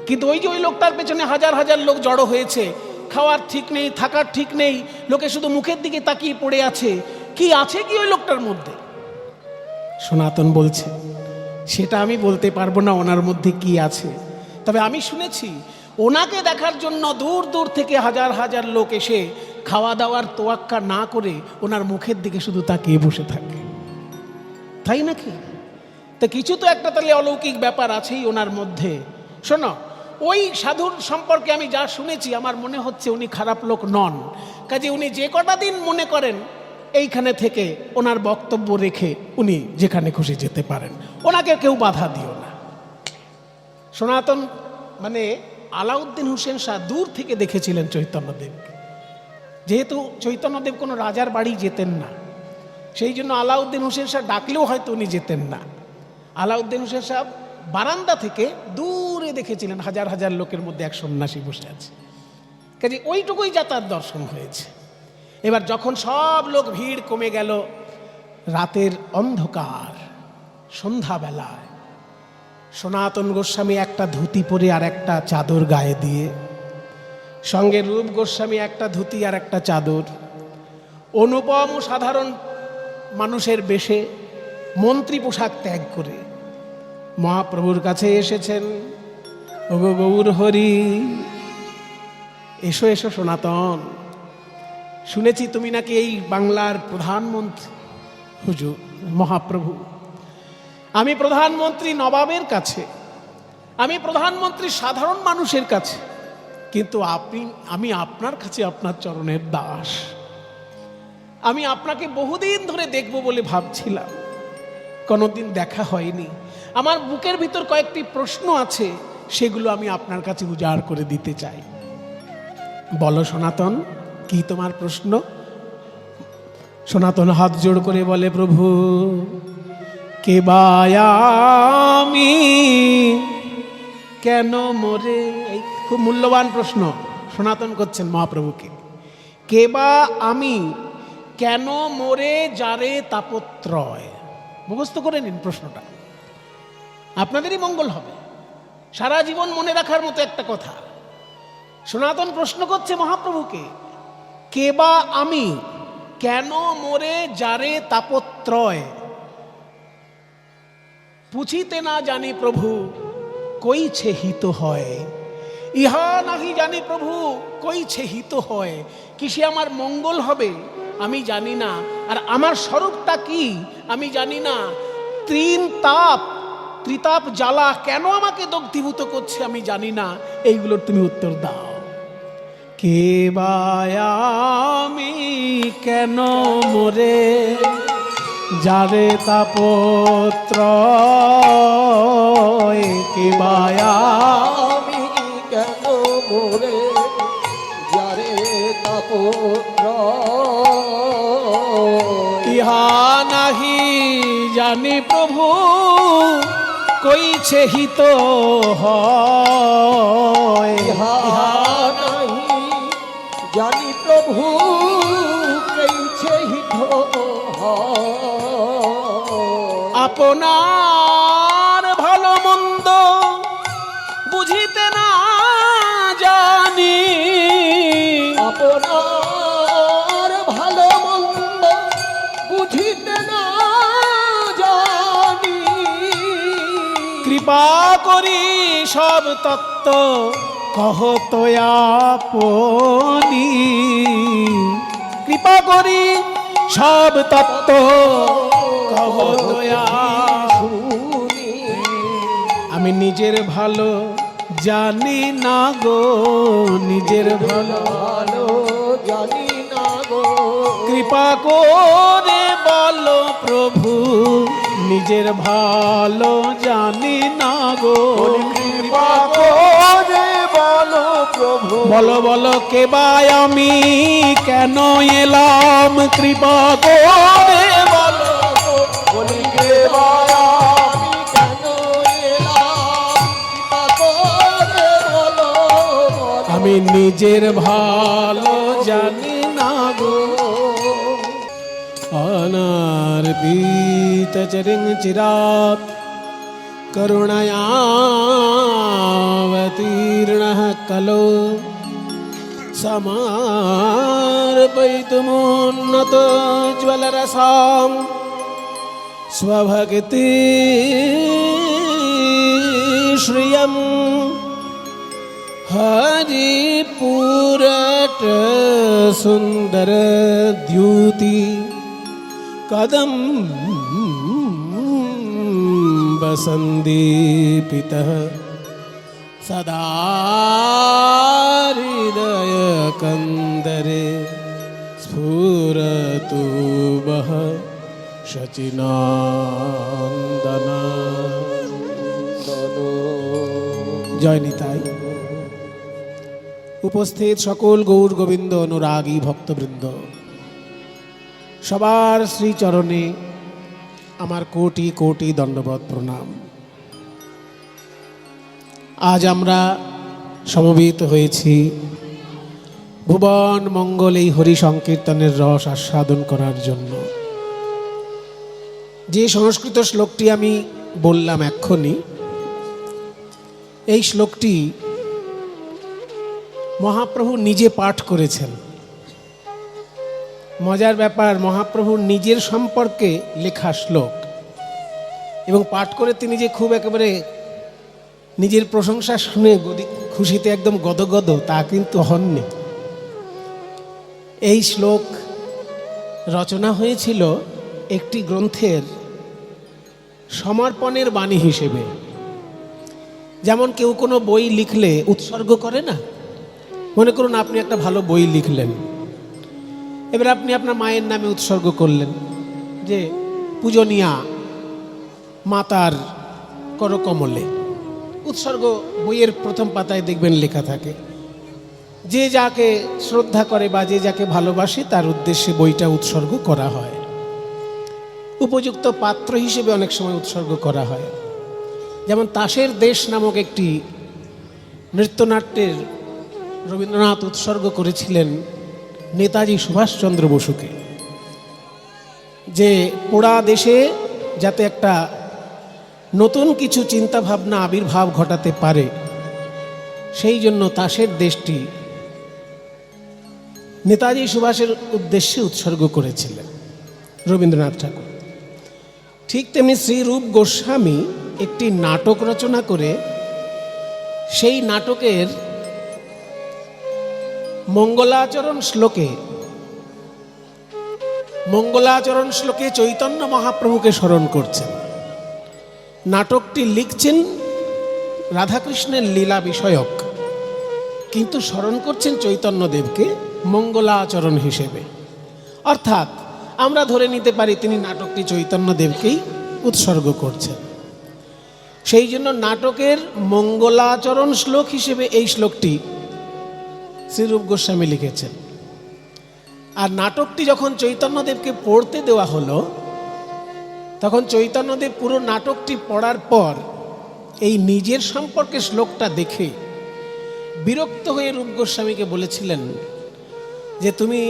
কিন্তু ওই যে ওই লোকটার পেছনে হাজার হাজার লোক জড়ো হয়েছে, খাওয়ার ঠিক নেই, থাকার ঠিক নেই, লোকে শুধু মুখের দিকে তাকিয়ে পড়ে আছে, কি আছে কি ওই লোকটার মধ্যে? সনাতন বলছে সেটা আমি বলতে পারবো না ওনার মধ্যে কি আছে, তবে আমি শুনেছি ওনাকে দেখার জন্য দূর দূর থেকে হাজার হাজার লোক এসে খাওয়া দাওয়ার তোয়াক্কা না করে ওনার মুখের দিকে শুধু তাকিয়ে বসে থাকে, তাই নাকি? তা কিছু তো একটা তাহলে অলৌকিক ব্যাপার আছেই ওনার মধ্যে। শোনো, ওই সাধুর সম্পর্কে আমি যা শুনেছি আমার মনে হচ্ছে উনি খারাপ লোক নন, কাজে উনি যে কটা দিন মনে করেন এইখানে থেকে ওনার বক্তব্য রেখে উনি যেখানে খুশি যেতে পারেন, ওনাকে কেউ বাধা দিও না। সনাতন মানে আলাউদ্দিন হোসেন শাহ দূর থেকে দেখেছিলেন চৈতন্যদেবকে, যেহেতু চৈতন্যদেব কোনো রাজার বাড়ি যেতেন না, সেই জন্য আলাউদ্দিন হোসেন শাহ ডাকলেও হয়তো উনি যেতেন না। আলাউদ্দিন হোসেন শাহ বারান্দা থেকে দূরে দেখেছিলেন হাজার হাজার লোকের মধ্যে এক সন্ন্যাসী বসে আছে, কাজে ওইটুকুই যা তার দর্শন হয়েছে। এবার যখন সব লোক ভিড় কমে গেল, রাতের অন্ধকার, সন্ধ্যাবেলায় সনাতন গোস্বামী একটা ধুতি পরে আর একটা চাদর গায়ে দিয়ে, সঙ্গে রূপ গোস্বামী একটা ধুতি আর একটা চাদর, অনুপম ও সাধারণ মানুষের বেশে মন্ত্রী পোশাক ত্যাগ করে মহাপ্রভুর কাছে এসেছেন। ওগো গৌর হরি, এসো এসো সনাতন, শুনেছি তুমি নাকি এই বাংলার প্রধানমন্ত্রী। হুজুর মহাপ্রভু, আমি প্রধানমন্ত্রী নবাবের কাছে, আমি প্রধানমন্ত্রী সাধারণ মানুষের কাছে, কিন্তু আমি আপনার কাছে আপনার চরণের দাস। আমি আপনাকে বহুদিন ধরে দেখব বলে ভাবছিলাম, কোনোদিন দেখা হয়নি। আমার বুকের ভিতর কয়েকটি প্রশ্ন আছে, সেগুলো আমি আপনার কাছে উজাড় করে দিতে চাই। বলো সনাতন, কি তোমার প্রশ্ন? সনাতন হাত জোড় করে বলে, প্রভু কে বায়ামি কেন মোরে। এই খুব মূল্যবান প্রশ্ন সনাতন করছেন মহাপ্রভুকে। কে বা আমি কেন মোরে যারে তাপত্রয়। মুখস্থ করে নিন প্রশ্নটা, আপনাদেরই মঙ্গল হবে। সারা জীবন মনে রাখার মতো একটা কথা। সনাতন প্রশ্ন করছে মহাপ্রভুকে, কে বা আমি কেন মোরে যারে তাপত্রয়। পুছিতে না জানি প্রভু কইছে হিত হয়, ইহা নাহি জানি প্রভু কইছে হিত হয়। কিসে আমার মঙ্গল হবে আমি জানি না, আর আমার স্বরূপটা কি আমি জানি না। ত্রিতাপ জ্বালা কেন আমাকে দগ্ধীভূত করছে আমি জানি না। এইগুলোর তুমি উত্তর দাও। কে বায়ামি কেন মোরে যারে তাপত্রয়। কে বায়ামি কেন মোরে যারে তাপত্রয়। ইহা নাহি জানি প্রভু কইছে হিত হয়। ইহা নাহি জানি প্রভু কইছে হিত হয়। আপনার ভালো মন্দ বুঝিতে না জানি, আপনার ভালো মন্দ বুঝিতে না জানি। কৃপা করি সব তত্ত্ব কহত আপনি। কৃপা করি সব তত্ত্ব কহত আপনি। আমি নিজের ভালো জানি না গো, নিজের ভালো জানি না গো। কৃপা করে বলো প্রভু নিজের ভালো জানি না গো। কৃপা করে বলো প্রভু। বলো বলো কে বাই আমি কেন এলাম। কৃপা করে বলো, বলি কে বাই আমি কেন এলাম। কৃপা করে বলো। আমি নিজের ভালো জানি না গো। অনার্পিত চরিং চিরাত करुणयावतीर्णः कलो समार्पयितुमुन्नतो ज्वलरसां स्वभक्ति श्रियं हरिपुरट सुंदर द्युति कदम बसंदीपितः सदा हृदय कंदरे स्फुरतु वह शचिनंदन। জয় নিতাই। উপস্থিত সকল গৌর গোবিন্দ অনুরাগী ভক্তবৃন্দ, সবার শ্রীচরণে আমার কোটি কোটি দণ্ডবৎ প্রণাম। আজ আমরা সমবেত হয়েছি ভুবন মঙ্গল এই হরি সংকীর্তনের রস আস্বাদন করার জন্য। যে সংস্কৃত শ্লোকটি আমি বললাম এক্ষুনি, এই শ্লোকটি মহাপ্রভু নিজে পাঠ করেছেন। মজার ব্যাপার, মহাপ্রভুর নিজের সম্পর্কে লেখা শ্লোক, এবং পাঠ করে তিনি যে খুব একেবারে নিজের প্রশংসা শুনে খুশিতে একদম গদগদ তা কিন্তু হননি। এই শ্লোক রচনা হয়েছিল একটি গ্রন্থের সমর্পণের বাণী হিসেবে। যেমন কেউ কোনো বই লিখলে উৎসর্গ করে না, মনে করুন আপনি একটা ভালো বই লিখলেন, এবার আপনি আপনার মায়ের নামে উৎসর্গ করলেন যে পূজনীয়া মাতার করকমলে। উৎসর্গ বইয়ের প্রথম পাতায় দেখবেন লেখা থাকে। যে যাকে শ্রদ্ধা করে বা যে যাকে ভালোবাসে তার উদ্দেশ্যে বইটা উৎসর্গ করা হয়। উপযুক্ত পাত্র হিসেবে অনেক সময় উৎসর্গ করা হয়। যেমন তাসের দেশ নামক একটি নৃত্যনাট্যের রবীন্দ্রনাথ উৎসর্গ করেছিলেন নেতাজি সুভাষচন্দ্র বসুকে, যে পোড়া দেশে যাতে একটা নতুন কিছু চিন্তাভাবনা আবির্ভাব ঘটাতে পারে, সেই জন্য তাসের দেশটি নেতাজি সুভাষের উদ্দেশ্যে উৎসর্গ করেছিলেন রবীন্দ্রনাথ ঠাকুর। ঠিক তেমনি শ্রীরূপ গোস্বামী একটি নাটক রচনা করে সেই নাটকের মঙ্গলাচরণ শ্লোকে চৈতন্য মহাপ্রভুকে স্মরণ করছেন। নাটকটি লিখছেন রাধাকৃষ্ণের লীলা বিষয়ক, কিন্তু স্মরণ করছেন চৈতন্যদেবকে মঙ্গলাচরণ হিসেবে। অর্থাৎ আমরা ধরে নিতে পারি তিনি নাটকটি চৈতন্যদেবকেই উৎসর্গ করছেন। সেই জন্য নাটকের মঙ্গলাচরণ শ্লোক হিসেবে এই শ্লোকটি শ্রীরূপ গোস্বামী লিখেছেন। আর নাটকটি যখন চৈতন্যদেবকে পড়তে দেওয়া হলো, তখন চৈতন্যদেব পুরো নাটকটি পড়ার পর এই নিজের সম্পর্কে শ্লোকটা দেখে বিরক্ত হয়ে রূপ গোস্বামীকে বলেছিলেন যে তুমি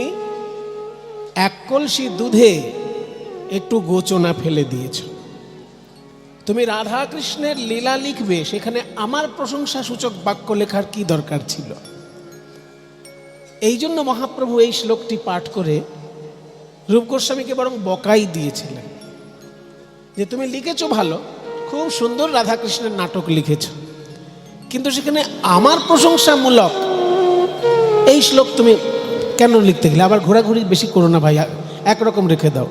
এক কলসি দুধে একটু গোচনা ফেলে দিয়েছ। তুমি রাধা কৃষ্ণের লীলা লিখবে, সেখানে আমার প্রশংসা সূচক বাক্য লেখার কি দরকার ছিল? এই জন্য মহাপ্রভু এই শ্লোকটি পাঠ করে রূপ গোস্বামীকে বরং বকাই দিয়েছিলেন যে তুমি লিখেছো ভালো, খুব সুন্দর রাধাকৃষ্ণের নাটক লিখেছ, কিন্তু সেখানে আমার প্রশংসামূলক এই শ্লোক তুমি কেন লিখতে গেলে? আবার ঘোরাঘুরি বেশি করো না ভাই, একরকম রেখে দাও,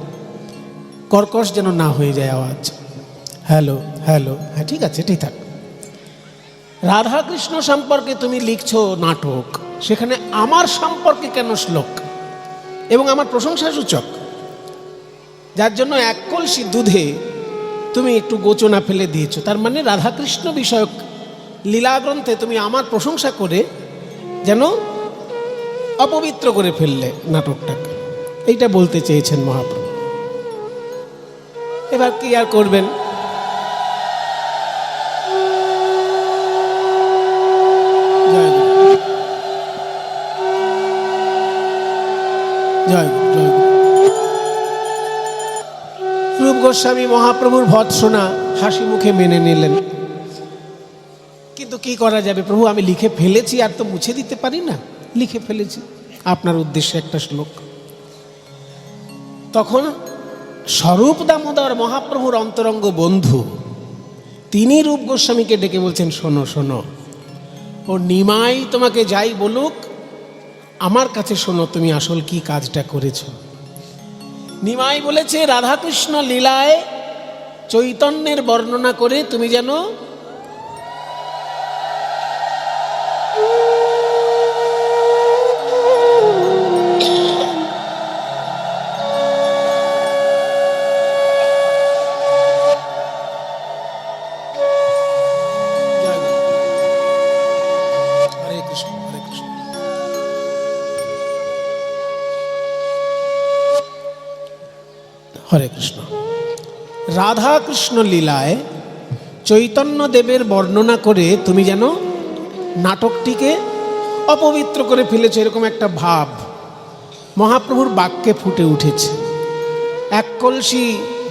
কর্কশ যেন না হয়ে যায় আওয়াজ। হ্যালো হ্যালো, হ্যাঁ ঠিক আছে, ঠিক থাক। রাধাকৃষ্ণ সম্পর্কে তুমি লিখছো নাটক, সেখানে আমার সম্পর্কে কেন শ্লোক এবং আমার প্রশংসা সূচক? যার জন্য এক কলসি দুধে তুমি একটু গোচনা ফেলে দিয়েছো। তার মানে রাধাকৃষ্ণ বিষয়ক লীলা গ্রন্থে তুমি আমার প্রশংসা করে যেন অপবিত্র করে ফেললে নাটকটাকে, এইটা বলতে চেয়েছেন মহাপ্রভু। এবার কি আর করবেন? জয় গুরু, জয় গুরু। রূপ গোস্বামী মহাপ্রভুর ভৎসনা হাসি মুখে মেনে নিলেন। কিন্তু কি করা যাবে প্রভু, আমি লিখে ফেলেছি, আর তো মুছে দিতে পারি না, লিখে ফেলেছি আপনার উদ্দেশ্যে একটা শ্লোক। তখন স্বরূপ দামোদর মহাপ্রভুর অন্তরঙ্গ বন্ধু তিনি রূপ গোস্বামীকে ডেকে বলছেন, শোনো শোনো, ও নিমাই তোমাকে যাই বলুক, আমার কাছে শোনো তুমি আসল কি কাজটা করেছ। নিমাই বলেছে, রাধাকৃষ্ণ লীলায় চৈতন্যের বর্ণনা করে তুমি যেন হরে কৃষ্ণ, রাধা কৃষ্ণ লীলায় চৈতন্য দেবের বর্ণনা করে তুমি যেন নাটকটিকে অপবিত্র করে ফেলেছো, এরকম একটা ভাব মহাপ্রভুর বাক্যে ফুটে উঠেছে। এক কলসি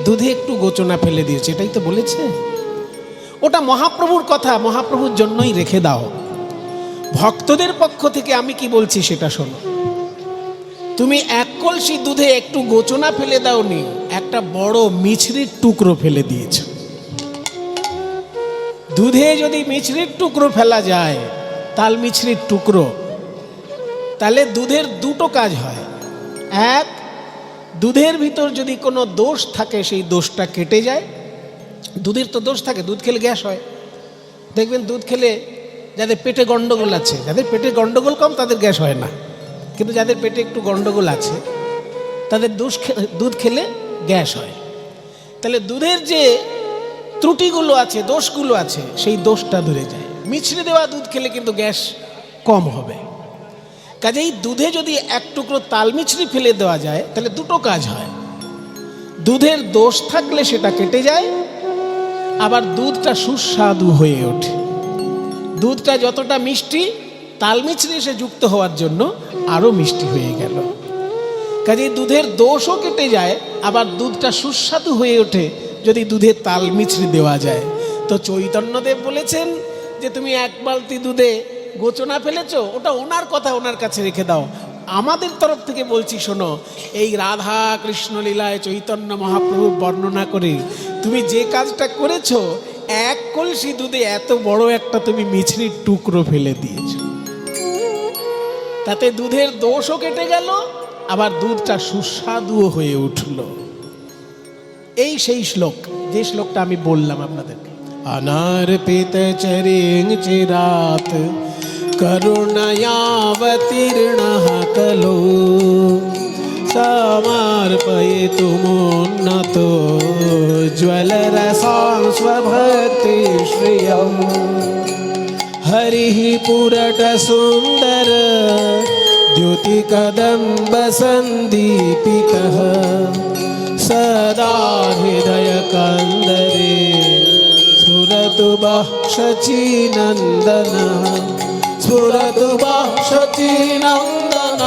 দুধে একটু গোচনা ফেলে দিয়েছে, এটাই তো বলেছে। ওটা মহাপ্রভুর কথা, মহাপ্রভুর জন্যই রেখে দাও। ভক্তদের পক্ষ থেকে আমি কি বলছি সেটা শোনো। তুমি এক কলসি দুধে একটু গোচনা ফেলে দাওনি, একটা বড় মিছরির টুকরো ফেলে দিয়েছ। দুধে যদি মিছরির টুকরো ফেলা যায়, তাল মিছরির টুকরো, তাহলে দুধের দুটো কাজ হয়। এক, দুধের ভিতর যদি কোনো দোষ থাকে সেই দোষটা কেটে যায়। দুধের তো দোষ থাকে, দুধ খেলে গ্যাস হয়। দেখবেন দুধ খেলে যাদের পেটে গন্ডগোল আছে, যাদের পেটে গন্ডগোল কম তাদের গ্যাস হয় না, কিন্তু যাদের পেটে একটু গন্ডগোল আছে তাদের দুধ খেলে গ্যাস হয়। তাহলে দুধের যে ত্রুটিগুলো আছে, দোষগুলো আছে, সেই দোষটা ধরে যায়। মিছরি দেওয়া দুধ খেলে কিন্তু গ্যাস কম হবে। কাজেই দুধে যদি এক টুকরো তাল মিছরি ফেলে দেওয়া যায়, তাহলে দুটো কাজ হয়। দুধের দোষ থাকলে সেটা কেটে যায়, আবার দুধটা সুস্বাদু হয়ে ওঠে। দুধটা যতটা মিষ্টি, তাল মিছরি এসে যুক্ত হওয়ার জন্য আরও মিষ্টি হয়ে গেল। কাজেই দুধের দোষও কেটে যায়, আবার দুধটা সুস্বাদু হয়ে ওঠে যদি দুধে তাল মিছরি দেওয়া যায়। তো চৈতন্যদেব বলেছেন যে তুমি এক বালতি দুধে গোচনা ফেলেছো, ওটা ওনার কথা, ওনার কাছে রেখে দাও। আমাদের তরফ থেকে বলছি শোনো, এই রাধা কৃষ্ণ লীলায় চৈতন্য মহাপ্রভুর বর্ণনা করে তুমি যে কাজটা করেছো, এক কলসি দুধে এত বড় একটা তুমি মিছরির টুকরো ফেলে দিয়েছো। তাতে দুধের দোষও কেটে গেল, আবার দুধটা সুস্বাদুও হয়ে উঠল। এই সেই শ্লোক, যে শ্লোকটা আমি বললাম আপনাদেরকে। অনার্পিত চরিং চিরাত করুণায়াবতীর্ণ কলো সমর্পয়িতুমোন্নত জ্বলরসাং স্বভক্তি শ্রিয়ম হরিঃ পুরট সুন্দর দ্যুতি কদম্ব সন্দীপিতঃ সদা হৃদয় কান্দরে স্ফুরতু বহ শচীনন্দন স্ফুরতু বহ শচীনন্দন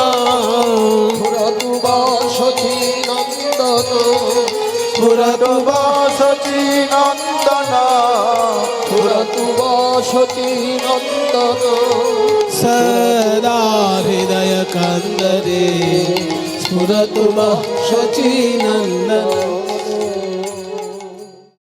স্ফুরতু বহ শচীনন্দন স্ফুরতু বহ শচীনন্দন স্ফুরতু বহ শচীনন্দন সদা হৃদয় কান্দরে স্ফুরতু বহ শচীনন্দন।